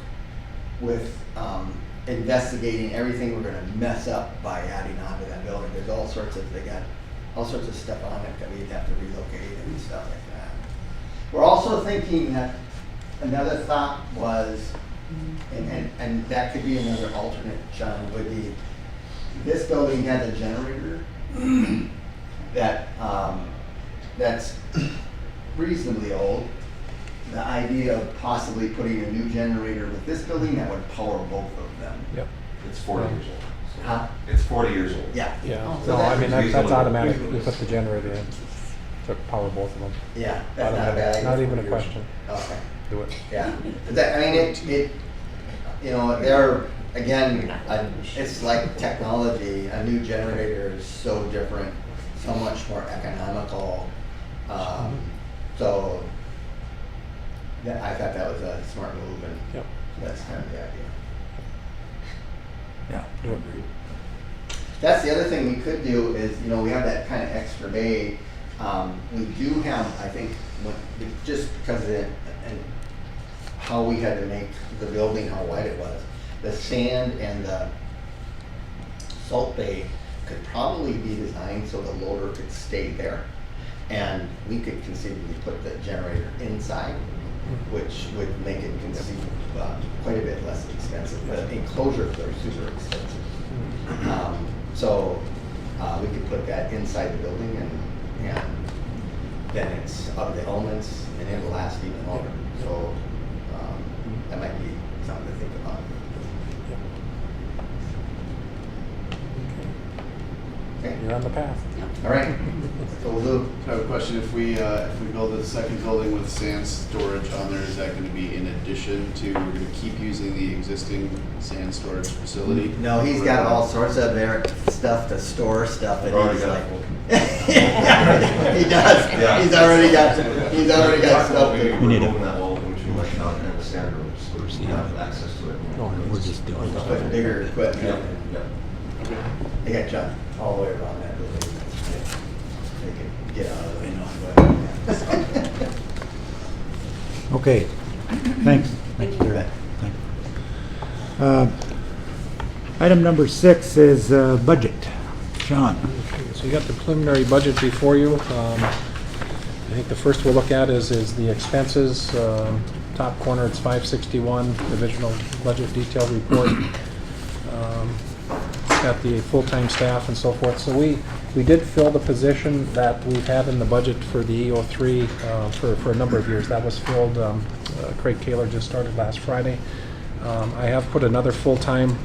with investigating everything we're going to mess up by adding on to that building. There's they got all sorts of stuff on it that we'd have to relocate and stuff like that. We're also thinking that another thought was, and that could be another alternate, John, would be this building has a generator that's reasonably old. The idea of possibly putting a new generator with this building that would power both of them. Yep. It's 40 years old. Huh? It's 40 years old. Yeah. Yeah, So no, I that- mean, that's automatic. You put the generator in to power both of them. Yeah, that's not a bad idea. Not even a question. Okay. Do it. Yeah. That, I mean, it, you know, they're, again, it's like technology. A new generator is so different, so much more economical. So I thought that was a smart move, and Yep. that's kind of the idea. Yeah. Do it. That's the other thing we could do is, you know, we have that kind of extra bay. We do have, I think, just because of it and how we had to make the building, how wide it was, the sand and the salt bay could probably be designed so the loader could stay there. And we could conceivably put the generator inside, which would make it quite a bit less expensive. But enclosures are super expensive. So we could put that inside the building, and then it's out of the elements, and it'll last even longer. So that might be something to think about. Okay. You're on the path. All right. So we'll do. I have a question. If we build a second building with sand storage on there, is that going to be in addition to, we're going to keep using the existing sand storage facility? No, he's got all sorts of stuff to store stuff, and Already he's got like, it. he does. Yeah. He's already got stuff. Maybe We we're need moving that wall into like kind of a sand room, so we have access to it. No, We're just doing Just put bigger equipment. Yeah, in. yeah. They got junk all the way around that building. They can get out of the way. Okay, thanks. Thank you. Gary. Thank you. Item number 6 is budget. Sean? So you got the preliminary budget before you. I think the first we'll look at is the expenses. Top corner, it's 561, divisional budget detail report. Got the full-time staff and so forth. So we did fill the position that we've had in the budget for the EO3 for a number of years. That was filled. Craig Kaler just started last Friday. I have put another full-time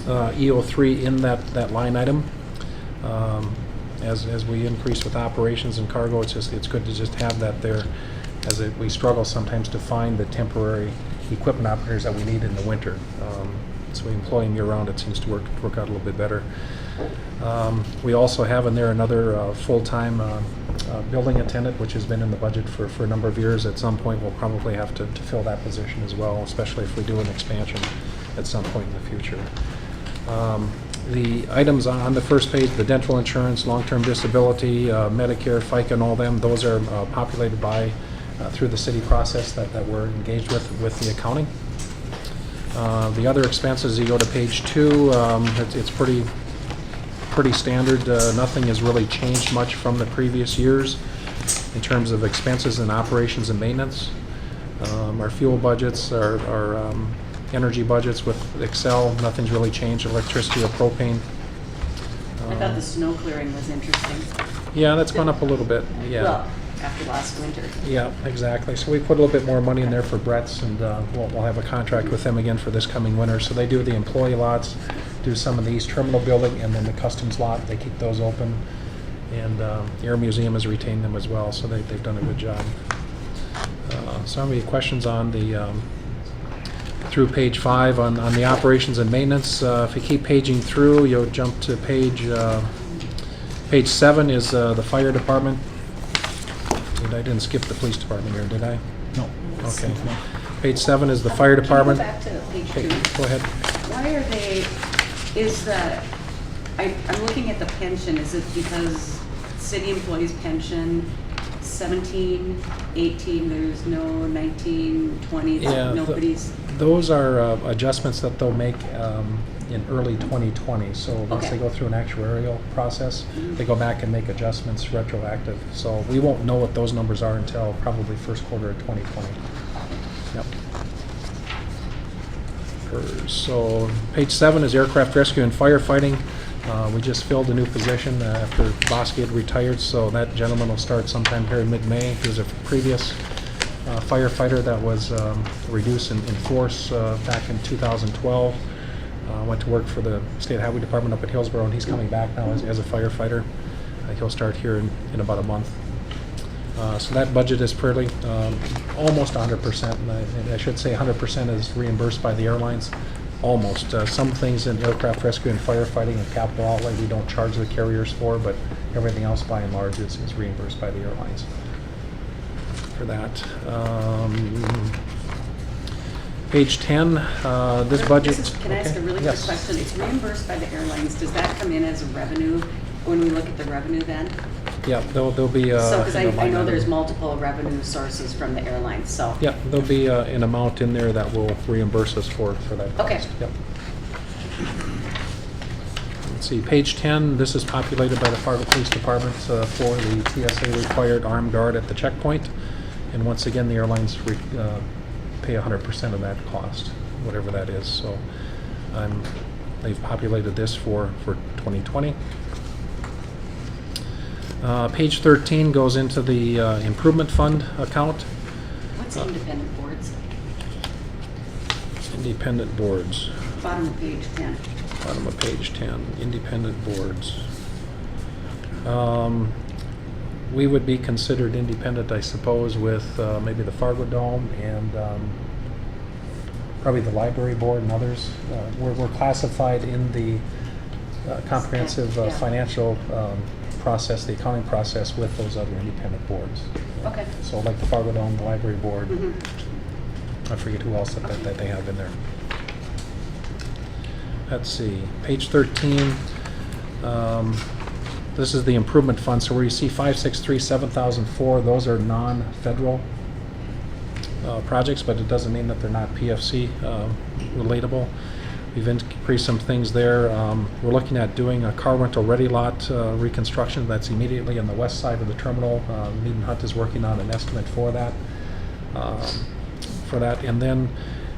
EO3 in that line item. As we increase with operations and cargo, it's good to just have that there, as we struggle sometimes to find the temporary equipment operators that we need in the winter. So we employ them year-round. It seems to work out a little bit better. We also have in there another full-time building attendant, which has been in the budget for a number of years. At some point, we'll probably have to fill that position as well, especially if we do an expansion at some point in the future. The items on the first page, the dental insurance, long-term disability, Medicare, FICA, and all them, those are populated by through the city process that we're engaged with the accounting. The other expenses, you go to page 2, it's pretty standard. Nothing has really changed much from the previous years in terms of expenses and operations and maintenance. Our fuel budgets, our energy budgets with Excel, nothing's really changed. Electricity or propane. I thought the snow clearing was interesting. Yeah, that's gone up a little bit. Yeah. Well, after last winter. Yeah, exactly. So we put a little bit more money in there for Brett's, and we'll have a contract with them again for this coming winter. So they do the employee lots, do some of the East Terminal building, and then the customs lot. They keep those open. And the Air Museum has retained them as well, so they've done a good job. So any questions on the, through page 5 on the operations and maintenance? If you keep paging through, you'll jump to page 7 is the fire department. And I didn't skip the police department here, did I? No. Okay. Page 7 is the fire department. Can you go back to page Okay, 2? go ahead. Why are they, I'm looking at the pension, is it because city employees pension 17, 18, there's no 19, 20, Yeah, nobody's, those are adjustments that they'll make in early 2020. So once Okay. they go through an actuarial process, they go back and make adjustments retroactive. So we won't know what those numbers are until probably first quarter of 2020. Yep. So page 7 is aircraft rescue and firefighting. We just filled a new position after Bosky had retired, so that gentleman will start sometime here in mid-May. He was a previous firefighter that was reduced in force back in 2012. Went to work for the State Highway Department up at Hillsborough, and he's coming back now as a firefighter. He'll start here in about a month. So that budget is pretty almost 100%. And I should say 100% is reimbursed by the airlines. Almost. Some things in aircraft rescue and firefighting and capital outlay we don't charge the carriers for, but everything else by and large is reimbursed by the airlines for that. Page 10, this budget. Can I ask a really quick Yes. question? It's reimbursed by the airlines, does that come in as a revenue when we look at the revenue then? Yeah, there'll be. So, because I line know item. there's multiple revenue sources from the airlines, so. Yeah, there'll be an amount in there that will reimburse us for that cost. Okay. Yep. Let's see, page 10, this is populated by the Fargo Police Department for the TSA required armed guard at the checkpoint. And once again, the airlines pay 100% of that cost, whatever that is. So they've populated this for 2020. Page 13 goes into the improvement fund account. What's independent boards? Independent boards. Bottom of page 10. Bottom of page 10, independent boards. We would be considered independent, I suppose, with maybe the Fargo Dome and probably the library board and others. We're classified in the comprehensive Yeah. financial process, the accounting process with those other independent boards. Okay. So like the Fargo Dome, the library board, Mhm. I forget who else that they have in there. Let's see, page 13. This is the improvement fund. So where you see 563, 7004, those are non-federal projects, but it doesn't mean that they're not PFC relatable. We've increased some things there. We're looking at doing a car rental ready lot reconstruction that's immediately on the west side of the terminal. Mead and Hunt is working on an estimate for that. And then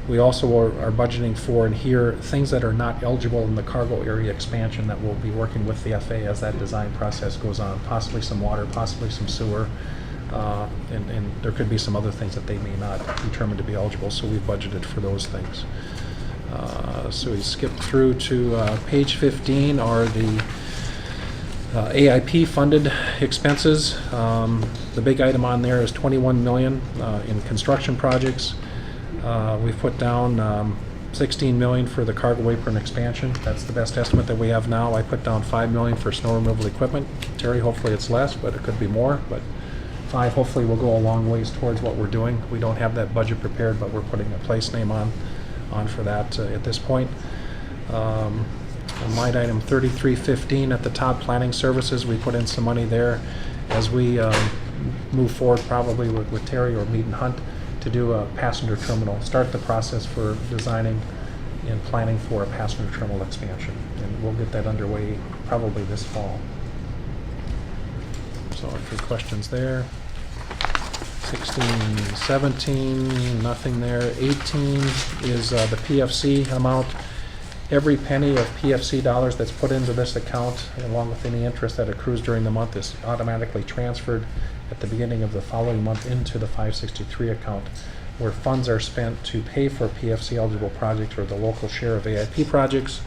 we also are budgeting for in here things that are not eligible in the cargo area expansion that we'll be working with the FAA as that design process goes on. Possibly some water, possibly some sewer, and there could be some other things that they may not determine to be eligible. So we've budgeted for those things. So we skip through to page 15 are the AIP funded expenses. The big item on there is 21 million in construction projects. We've put down 16 million for the cargo apron expansion. That's the best estimate that we have now. I put down 5 million for snow removal equipment. Terry, hopefully it's less, but it could be more. But 5 hopefully will go a long ways towards what we're doing. We don't have that budget prepared, but we're putting a place name on for that at this point. On line item 3315 at the top, planning services, we put in some money there as we move forward probably with Terry or Mead and Hunt to do a passenger terminal, start the process for designing and planning for a passenger terminal expansion. And we'll get that underway probably this fall. So if there are questions there. 16, 17, nothing there. 18 is the PFC amount. Every penny of PFC dollars that's put into this account, along with any interest that accrues during the month, is automatically transferred at the beginning of the following month into the 563 account, where funds are spent to pay for PFC eligible projects or the local share of AIP projects.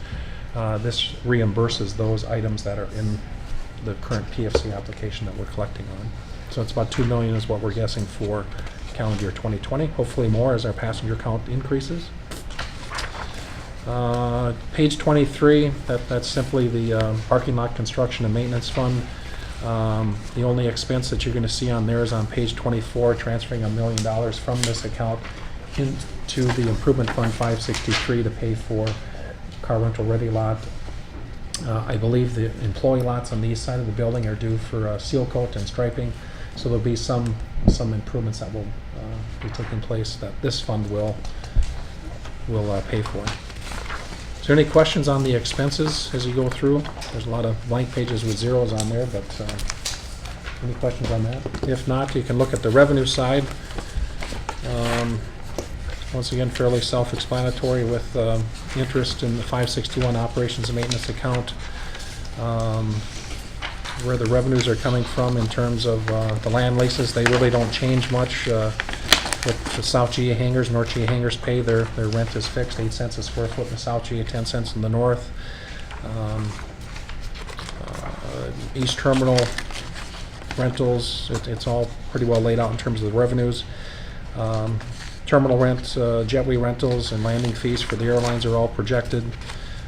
This reimburses those items that are in the current PFC application that we're collecting on. So it's about 2 million is what we're guessing for calendar year 2020, hopefully more as our passenger count increases. Page 23, that's simply the parking lot construction and maintenance fund. The only expense that you're going to see on there is on page 24, transferring $1 million from this account into the improvement fund 563 to pay for car rental ready lot. I believe the employee lots on the east side of the building are due for seal coat and striping, so there'll be some improvements that will be taking place that this fund will pay for. Is there any questions on the expenses as you go through? There's a lot of blank pages with zeros on there, but any questions on that? If not, you can look at the revenue side. Once again, fairly self-explanatory with interest in the 561 operations and maintenance account. Where the revenues are coming from in terms of the land leases, they really don't change much. With the South GA hangars, North GA hangars pay their rent is fixed, 8 cents a square foot in the South GA, 10 cents in the north. East Terminal rentals, it's all pretty well laid out in terms of the revenues. Terminal rent, jetway rentals, and landing fees for the airlines are all projected.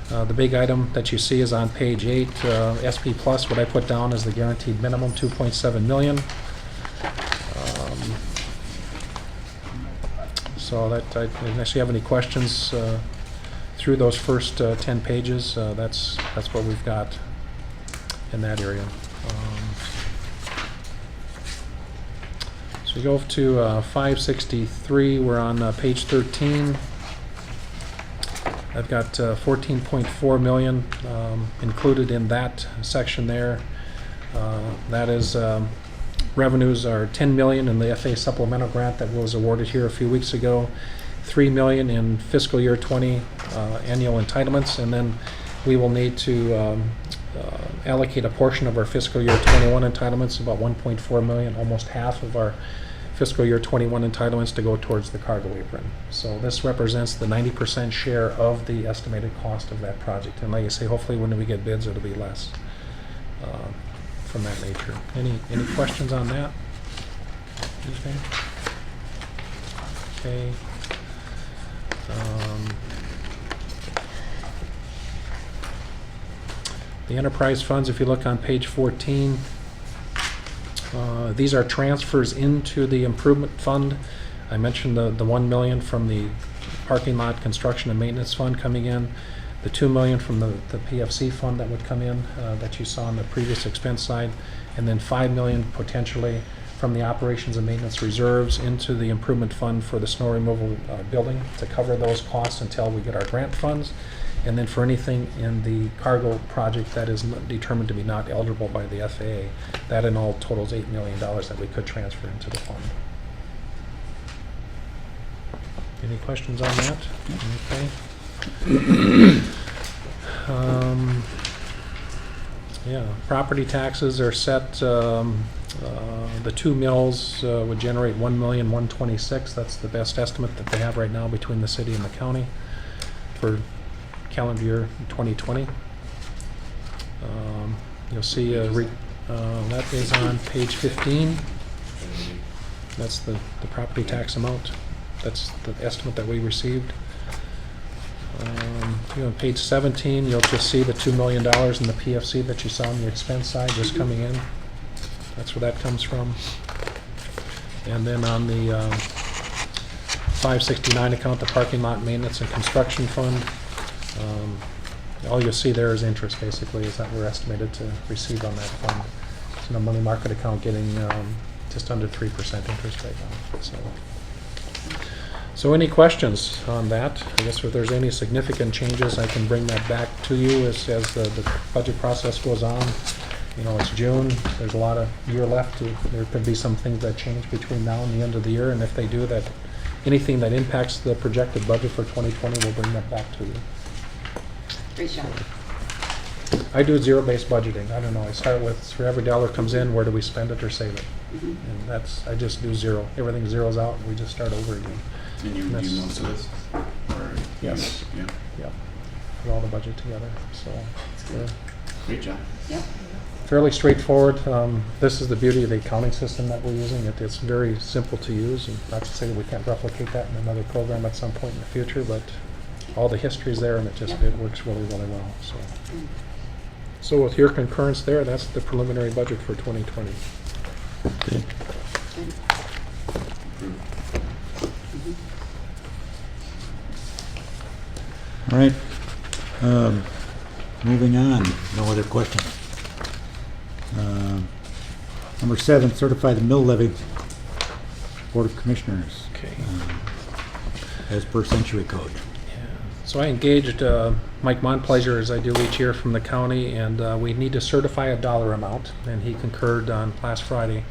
The big item that you see is on page 8, SP Plus, what I put down is the guaranteed minimum, 2.7 million. So unless you have any questions through those first 10 pages, that's what we've got in that area. So we go to 563. We're on page 13. I've got 14.4 million included in that section there. That is revenues are 10 million in the FA supplemental grant that was awarded here a few weeks ago, 3 million in fiscal year 20 annual entitlements, and then we will need to allocate a portion of our fiscal year 21 entitlements, about 1.4 million, almost half of our fiscal year 21 entitlements to go towards the cargo apron. So this represents the 90% share of the estimated cost of that project. And like I say, hopefully when we get bids, it'll be less from that nature. Any questions on that? Anything? Okay. The enterprise funds, if you look on page 14, these are transfers into the improvement fund. I mentioned the 1 million from the parking lot construction and maintenance fund coming in, the 2 million from the PFC fund that would come in that you saw on the previous expense side, and then 5 million potentially from the operations and maintenance reserves into the improvement fund for the snow removal building to cover those costs until we get our grant funds. And then for anything in the cargo project that is determined to be not eligible by the FAA, that in all totals $8 million that we could transfer into the fund. Any questions on that? Okay. Yeah, property taxes are set. The 2 mills would generate $1,126,000. That's the best estimate that they have right now between the city and the county for calendar year 2020. You'll see that is on page 15. That's the property tax amount. That's the estimate that we received. On page 17, you'll just see the $2 million in the PFC that you saw on the expense side just coming in. That's where that comes from. And then on the 569 account, the parking lot maintenance and construction fund, all you'll see there is interest, basically, is that we're estimated to receive on that fund. It's in a money market account getting just under 3% interest right now. So any questions on that? I guess if there's any significant changes, I can bring that back to you as the budget process goes on. You know, it's June, there's a lot of year left. There could be some things that change between now and the end of the year, and if they do, that anything that impacts the projected budget for 2020, we'll bring that back to you. Great job. I do zero-based budgeting. I don't know, I start with, for every dollar comes in, where do we spend it or save it? Mhm. And I just do zero. Everything zeroes out, and we just start over again. And you That's- review most of this? Or Yes. Yeah. Yeah, put all the budget together, so. Great job. Yep. fairly straightforward. This is the beauty of the accounting system that we're using. It's very simple to use, and not to say that we can't replicate that in another program at some point in the future, but all the history is there, and it works really, really well. So with your concurrence there, that's the preliminary budget for 2020. Okay. All right. Moving on. No other questions. Number 7, certify the mill levy. Board of Commissioners. Okay. As per century code. So I engaged Mike Montplaisir, as I do each year, from the county, and we need to certify a dollar amount, and he concurred on last Friday.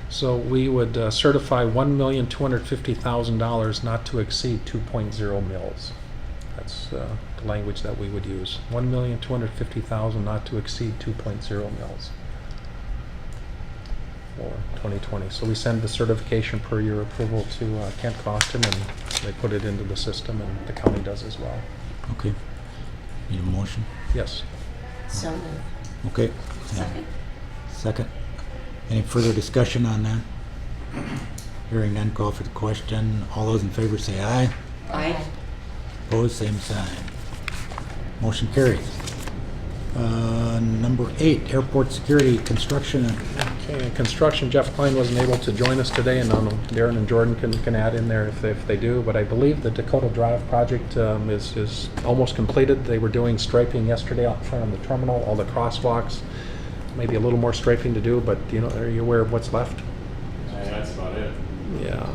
So we would certify $1,250,000 not to exceed 2.0 mils. That's the language that we would use. $1,250,000 not to exceed 2.0 mils for 2020. So we send the certification per your approval to Kent Costin, and they put it into the system, and the county does as well. Okay. Need a motion? Yes. So moved. Okay. Second. Second. Any further discussion on that? Hearing none, call for the question. All those in favor say aye. Aye. Opposed, same sign. Motion carries. Number 8, airport security construction. Okay, in construction, Jeff Klein wasn't able to join us today, and Darren and Jordan can add in there if they do, but I believe the Dakota Drive project is almost completed. They were doing striping yesterday out in front of the terminal, all the crosswalks, maybe a little more striping to do, but are you aware of what's left? That's about it. Yeah,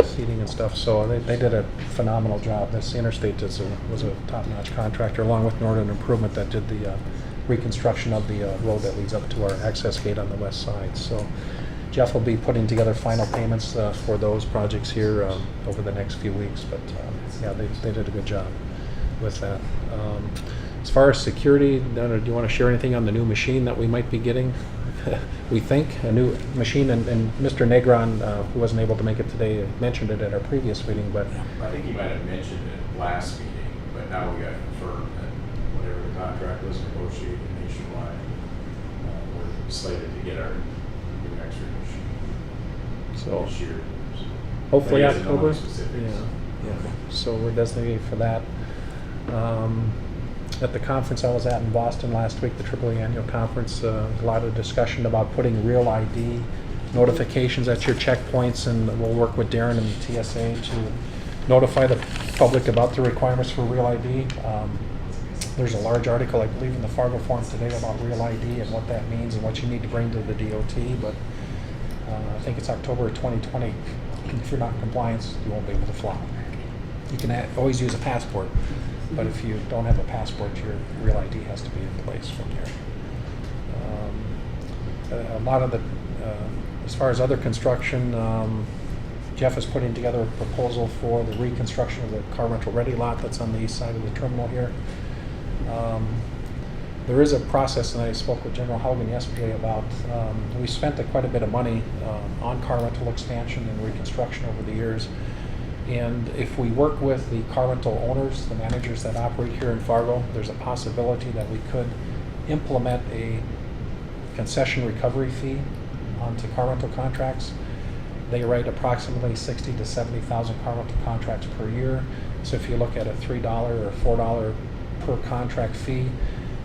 seating and stuff, so they did a phenomenal job. This Interstate was a top-notch contractor, along with Northern Improvement, that did the reconstruction of the road that leads up to our access gate on the west side. So Jeff will be putting together final payments for those projects here over the next few weeks, but yeah, they did a good job with that. As far as security, do you want to share anything on the new machine that we might be getting? We think a new machine, and Mr. Negron, who wasn't able to make it today, mentioned it at our previous meeting, but I think he might have mentioned it last meeting, but now we got confirmed that whatever the contract was negotiated nationwide, we're slated to get our new X-ray machine so this year. hopefully But he doesn't know October. the specifics. Yeah. So we're designated for that. At the conference I was at in Boston last week, the AAA annual conference, a lot of discussion about putting real ID notifications at your checkpoints, and we'll work with Darren and the TSA to notify the public about the requirements for real ID. There's a large article, I believe, in the Fargo Forum today about real ID and what that means and what you need to bring to the DOT, but I think it's October 2020. If you're not in compliance, you won't be able to fly. You can always use a passport, but if you don't have a passport, your real ID has to be in place from here. A lot of the, as far as other construction, Jeff is putting together a proposal for the reconstruction of the car rental ready lot that's on the east side of the terminal here. There is a process, and I spoke with General Haugen yesterday about, we spent quite a bit of money on car rental expansion and reconstruction over the years. And if we work with the car rental owners, the managers that operate here in Fargo, there's a possibility that we could implement a concession recovery fee onto car rental contracts. They write approximately 60 to 70,000 car rental contracts per year. So if you look at a $3 or $4 per contract fee,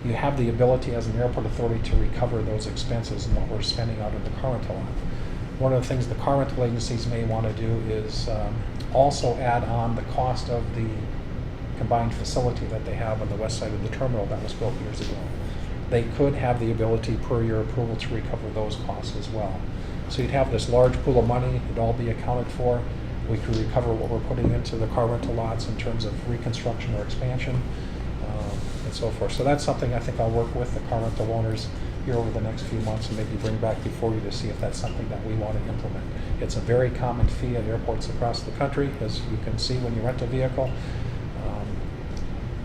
you have the ability as an airport authority to recover those expenses and what we're spending out of the car rental lot. One of the things the car rental agencies may want to do is also add on the cost of the combined facility that they have on the west side of the terminal that was built years ago. They could have the ability per your approval to recover those costs as well. So you'd have this large pool of money, it'd all be accounted for. We could recover what we're putting into the car rental lots in terms of reconstruction or expansion, and so forth. So that's something I think I'll work with the car rental owners here over the next few months and maybe bring back before you to see if that's something that we want to implement. It's a very common fee at airports across the country, as you can see when you rent a vehicle. I'm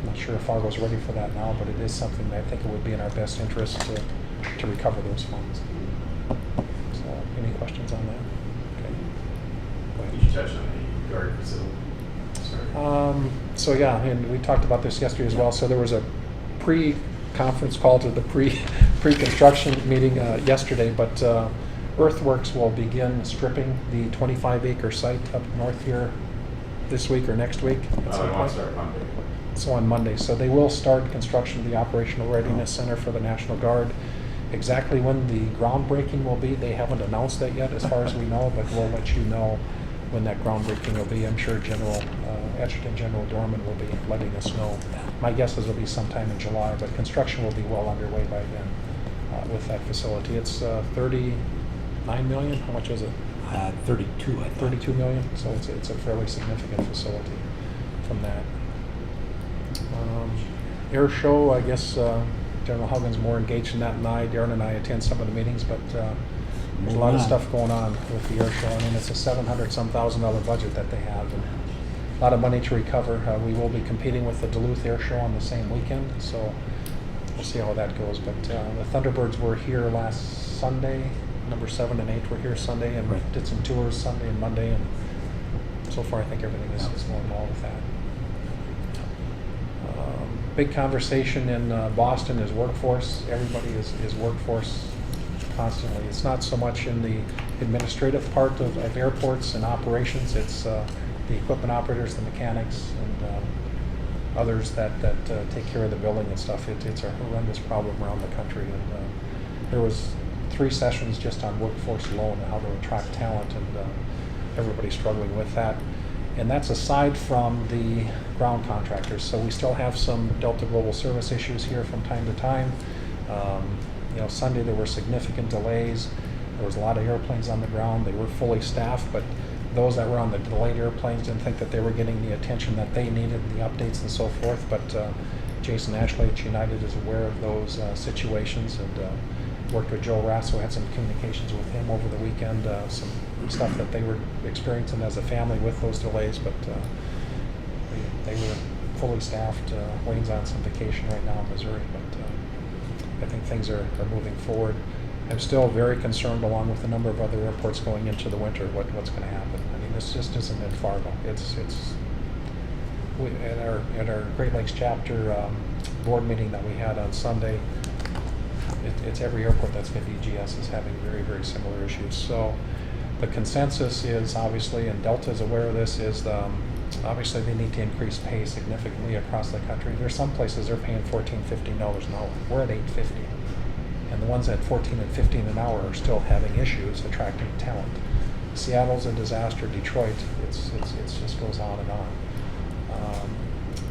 not sure if Fargo's ready for that now, but it is something that I think it would be in our best interest to recover those funds. So, any questions on that? Okay. Go ahead. Did you touch on the guard facility? Sorry. So yeah, and we talked about this yesterday as well. So there was a pre-conference call to the pre-construction meeting yesterday, but Earthworks will begin stripping the 25-acre site up north here this week or next week. at some I want point. to start Monday. So on Monday. So they will start construction of the Operational Readiness Center for the National Guard. Exactly when the groundbreaking will be, they haven't announced that yet as far as we know, but we'll let you know when that groundbreaking will be. I'm sure Adjutant General Dorman will be letting us know. My guess is it'll be sometime in July, but construction will be well underway by then with that facility. It's 39 million. How much is it? 32, I thought. 32 million. So it's a fairly significant facility from that. Air show, I guess General Huggins more engaged in that than I. Darren and I attend some of the meetings, but there's a lot of stuff going on with the air show. I mean, it's a $700,000 budget that they have, and a lot of money to recover. We will be competing with the Duluth Air Show on the same weekend, so we'll see how that goes. But the Thunderbirds were here last Sunday. Number 7 and 8 were here Sunday, and Right. did some tours Sunday and Monday, and so far I think everything is going well with that. Big conversation in Boston is workforce. Everybody is workforce constantly. It's not so much in the administrative part of airports and operations. It's the equipment operators, the mechanics, and others that take care of the building and stuff. It's a horrendous problem around the country. And there was 3 sessions just on workforce alone and how to attract talent, and everybody's struggling with that. And that's aside from the ground contractors. So we still have some Delta Global Service issues here from time to time. Sunday there were significant delays. There was a lot of airplanes on the ground. They were fully staffed, but those that were on the delayed airplanes didn't think that they were getting the attention that they needed, the updates and so forth. But Jason Ashley at United is aware of those situations, and worked with Joe Rasso, had some communications with him over the weekend, some stuff that they were experiencing as a family with those delays, but they were fully staffed. Wayne's on some vacation right now in Missouri, but I think things are moving forward. I'm still very concerned, along with a number of other airports going into the winter, what's going to happen. I mean, this just isn't in Fargo. At our Great Lakes chapter board meeting that we had on Sunday, it's every airport that's got DGS is having very, very similar issues. So the consensus is, obviously, and Delta is aware of this, is obviously they need to increase pay significantly across the country. There's some places they're paying $14, $15 an hour. We're at $8.50. And the ones at $14 and $15 an hour are still having issues attracting talent. Seattle's a disaster. Detroit, it just goes on and on.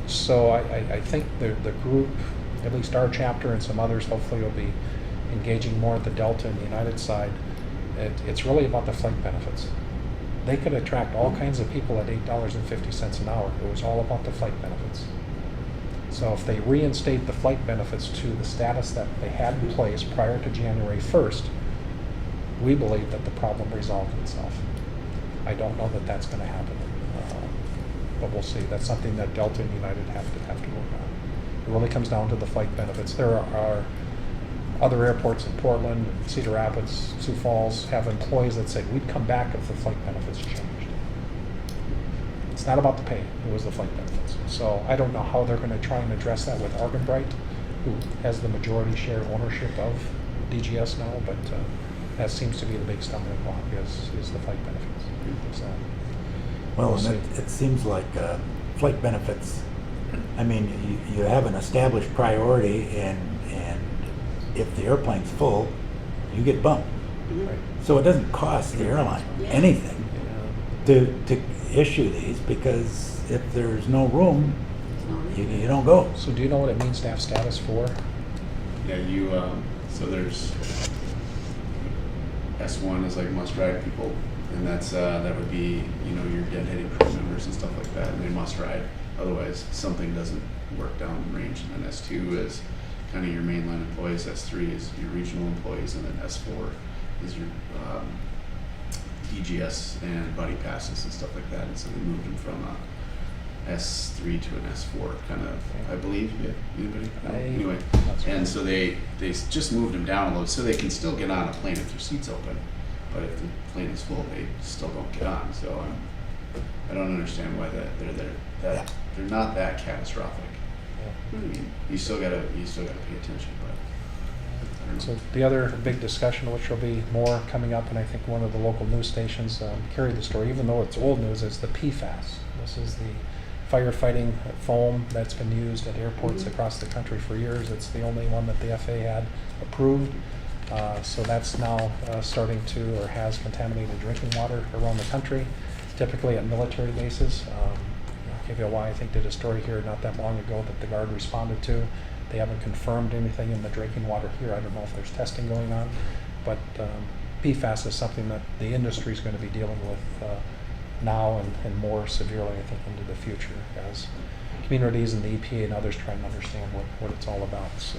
So I think the group, at least our chapter and some others, hopefully will be engaging more at the Delta and the United side. It's really about the flight benefits. They could attract all kinds of people at $8.50 an hour. It was all about the flight benefits. So if they reinstate the flight benefits to the status that they had in place prior to January 1st, we believe that the problem resolved itself. I don't know that that's going to happen, but we'll see. That's something that Delta and United have to work on. It really comes down to the flight benefits. There are other airports in Portland, Cedar Rapids, Sioux Falls have employees that said, we'd come back if the flight benefits changed. It's not about the pay, it was the flight benefits. So I don't know how they're going to try and address that with Argenbright, who has the majority share ownership of DGS now, but that seems to be the big stumbling block is the flight benefits. So, Well, we'll and see. it seems like flight benefits, I mean, you have an established priority, and if the airplane's full, you get bumped. Right. So it doesn't cost the airline Yeah. anything Yeah. to issue these, because if there's no room, you don't go. So do you know what it means to have status 4? Yeah, so there's S1 is like must ride people, and that would be, your deadheaded crew members and stuff like that, and they must ride. Otherwise, something doesn't work down range. And then S2 is kind of your mainline employees. S3 is your regional employees, and then S4 is your DGS and buddy passes and stuff like that. And so they moved them from S3 to an S4, kind of, I believe. Yeah. Anybody? No? Anyway, That's right. and so they just moved them down a little, so they can still get on a plane if their seat's open. But if the plane is full, they still don't get on. So I don't understand why they're not that catastrophic. I mean, you still gotta pay attention, but I don't know. So the other big discussion, which will be more coming up, and I think one of the local news stations carried the story, even though it's old news, is the PFAS. This is the firefighting foam that's been used at airports across the country for years. It's the only one that the FAA had approved. So that's now starting to, or has contaminated drinking water around the country, typically at military bases. KVLY, I think, did a story here not that long ago that the Guard responded to. They haven't confirmed anything in the drinking water here. I don't know if there's testing going on, but PFAS is something that the industry is going to be dealing with now and more severely, I think, into the future as communities and the EPA and others try and understand what it's all about. So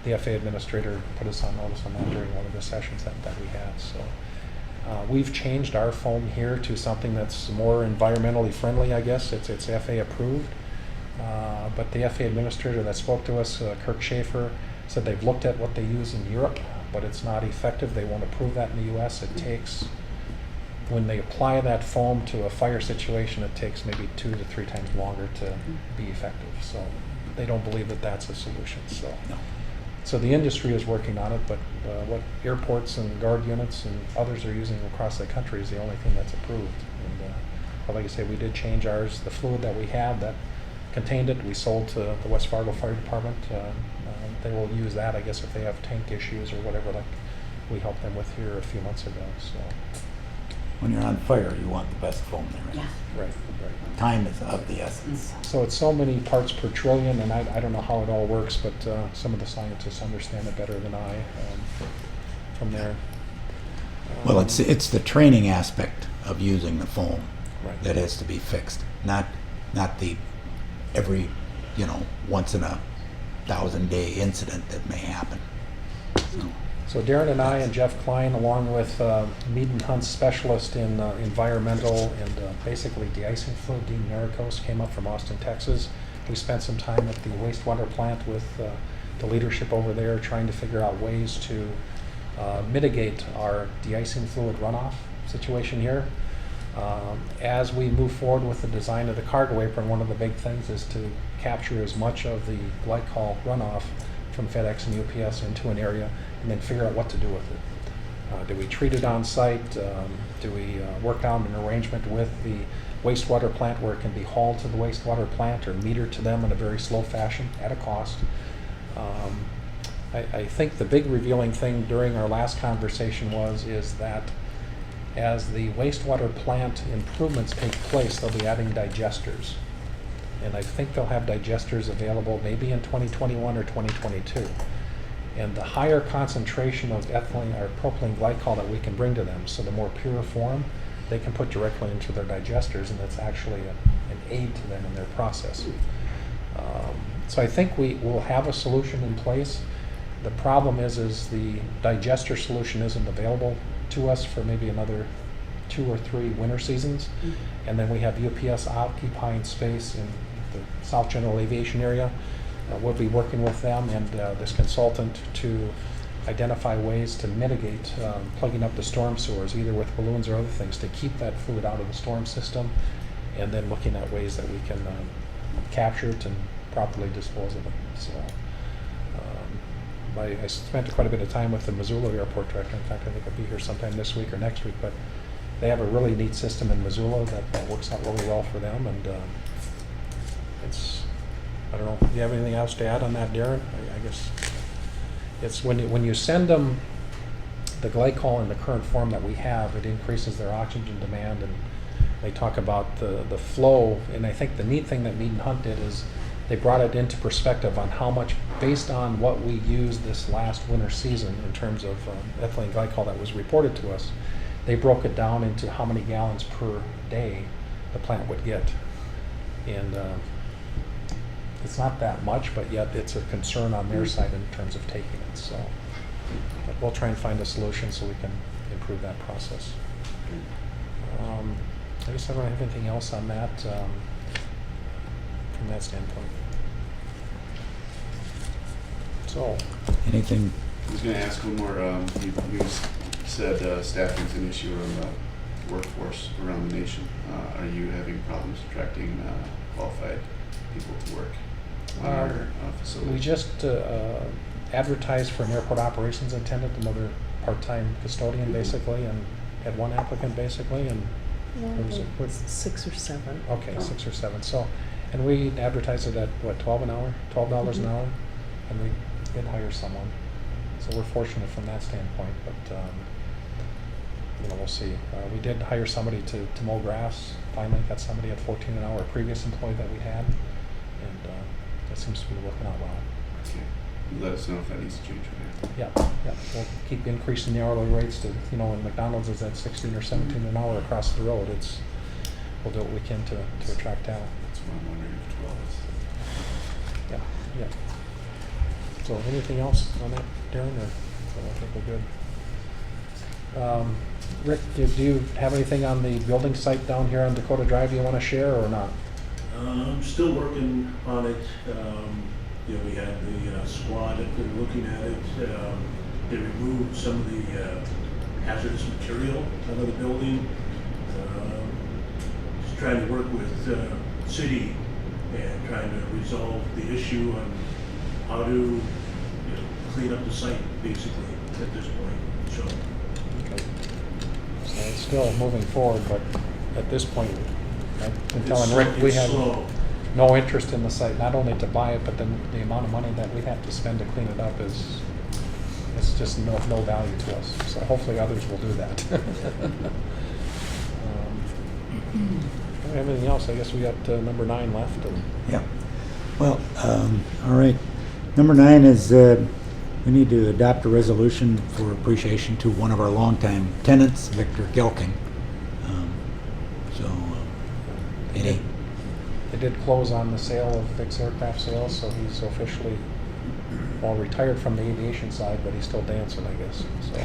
the FAA administrator put us on notice on that during one of the sessions that we had. So we've changed our foam here to something that's more environmentally friendly, I guess. It's FAA approved. But the FAA administrator that spoke to us, Kirk Schaefer, said they've looked at what they use in Europe, but it's not effective. They won't approve that in the US. It takes, when they apply that foam to a fire situation, it takes maybe 2 to 3 times longer to be effective. So they don't believe that that's a solution. So. No. So the industry is working on it, but what airports and Guard units and others are using across the country is the only thing that's approved. And but like I say, we did change ours. The fluid that we had that contained it, we sold to the West Fargo Fire Department. They will use that, I guess, if they have tank issues or whatever, like we helped them with here a few months ago. So. When you're on fire, you want the best foam there. Right? Yeah. Right. Time is of the essence. So it's so many parts per trillion, and I don't know how it all works, but some of the scientists understand it better than I from there. Well, it's the training aspect of using the foam Right. that has to be fixed, not the every once in a 1,000-day incident that may happen. So Darren and I and Jeff Klein, along with Mead and Hunt's specialist in environmental and basically de-icing fluid, Dean Naricos, came up from Austin, Texas. We spent some time at the wastewater plant with the leadership over there trying to figure out ways to mitigate our de-icing fluid runoff situation here. As we move forward with the design of the cargo apron, one of the big things is to capture as much of the glycol runoff from FedEx and UPS into an area and then figure out what to do with it. Do we treat it on site? Do we work out an arrangement with the wastewater plant where it can be hauled to the wastewater plant or metered to them in a very slow fashion at a cost? I think the big revealing thing during our last conversation is that as the wastewater plant improvements take place, they'll be adding digesters. And I think they'll have digesters available maybe in 2021 or 2022. And the higher concentration of ethylene or propylene glycol that we can bring to them, so the more pure form, they can put directly into their digesters, and that's actually an aid to them in their process. So I think we will have a solution in place. The problem is the digester solution isn't available to us for maybe another 2 or 3 winter seasons. And then we have UPS occupying space in the South General Aviation area. We'll be working with them and this consultant to identify ways to mitigate plugging up the storm sewers, either with balloons or other things, to keep that fluid out of the storm system, and then looking at ways that we can capture it and properly dispose of it. So I spent quite a bit of time with the Missoula airport director. In fact, I think I'll be here sometime this week or next week, but they have a really neat system in Missoula that works out really well for them, and I don't know, do you have anything else to add on that, Darren? I guess it's when you send them the glycol in the current form that we have, it increases their oxygen demand, and they talk about the flow, and I think the neat thing that Mead and Hunt did is they brought it into perspective on how much, based on what we used this last winter season in terms of ethylene glycol that was reported to us, they broke it down into how many gallons per day the plant would get. And it's not that much, but yet it's a concern on their side in terms of taking it. So but we'll try and find a solution so we can improve that process. I guess I don't have anything else on that from that standpoint. So, Anything? I was going to ask one more. You said staffing's an issue around the workforce around the nation. Are you having problems attracting qualified people to work on our facility? we just advertised for an airport operations attendant, another part-time custodian basically, and had one applicant basically, and there was a, 6 or 7. okay, 6 or 7. So, and we advertised it at what, $12 an hour, $12 an hour, and we did hire someone. So we're fortunate from that standpoint, but you know, we'll see. We did hire somebody to mow grass. Finally, got somebody at 14 an hour, a previous employee that we had, and that seems to be working out well. Okay. Let us know if that needs to change. Yeah, yeah. We'll keep increasing the hourly rates to, you know, when McDonald's is at 16 or 17 an hour across the road, we'll do what we can to attract talent. That's why I'm wondering if 12 is. Yeah, yeah. So anything else on that, Darren, or I think we're good? Rick, do you have anything on the building site down here on Dakota Drive you want to share or not? I'm still working on it. You know, we had the squad that been looking at it. They removed some of the hazardous material out of the building. Just trying to work with city and trying to resolve the issue on how to, you know, clean up the site basically at this point. So. Okay. So it's still moving forward, but at this point, I've been telling Rick we have no interest in the site, not only to buy it, but then the amount of money that we have to spend to clean it up is, it's just no value to us. So hopefully others will do that. Everything else, I guess we got number 9 left. Yeah. Well, all right. Number 9 is we need to adopt a resolution for appreciation to one of our longtime tenants, Victor Gelking. Any? They did close on the sale of Vic's Aircraft Sales, so he's officially, well, retired from the aviation side, but he's still dancing, I guess. So,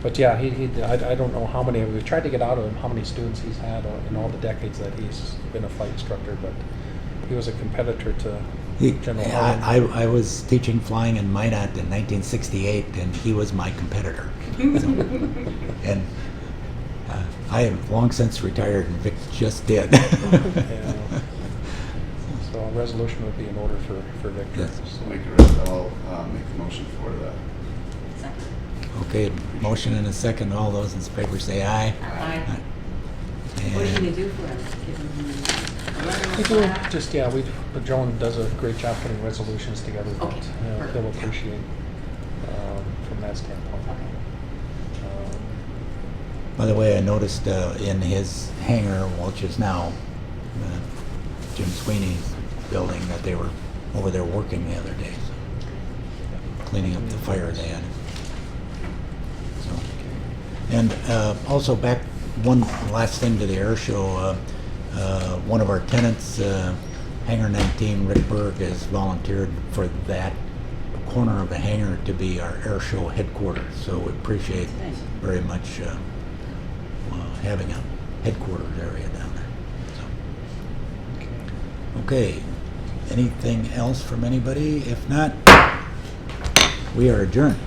but yeah, I don't know how many. We've tried to get out of him how many students he's had in all the decades that he's been a flight instructor, but he was a competitor to General Harlan. I was teaching flying in Minot in 1968, and he was my competitor. So, and I have long since retired, and Vic just did. Yeah. So a resolution would be in order for Victor. Yes. I'll make a motion for that. Second. Okay, motion and a second. All those in favor say aye. Aye. And What are you gonna do for him? Give him a letter? Just, yeah, but Joan does a great job putting resolutions together that Okay, he'll perfect. appreciate from that standpoint. Okay. by the way, I noticed in his hangar, which is now Jim Sweeney's building, that they were over there working the other day, so, cleaning up the fire they had. So, and also back, one last thing to the air show. One of our tenants, Hangar 19, Rick Berg, has volunteered for that corner of the hangar to be our air show headquarters. So we appreciate very much having a headquarters area down there. So. Okay. Anything else from anybody? If not, we are adjourned.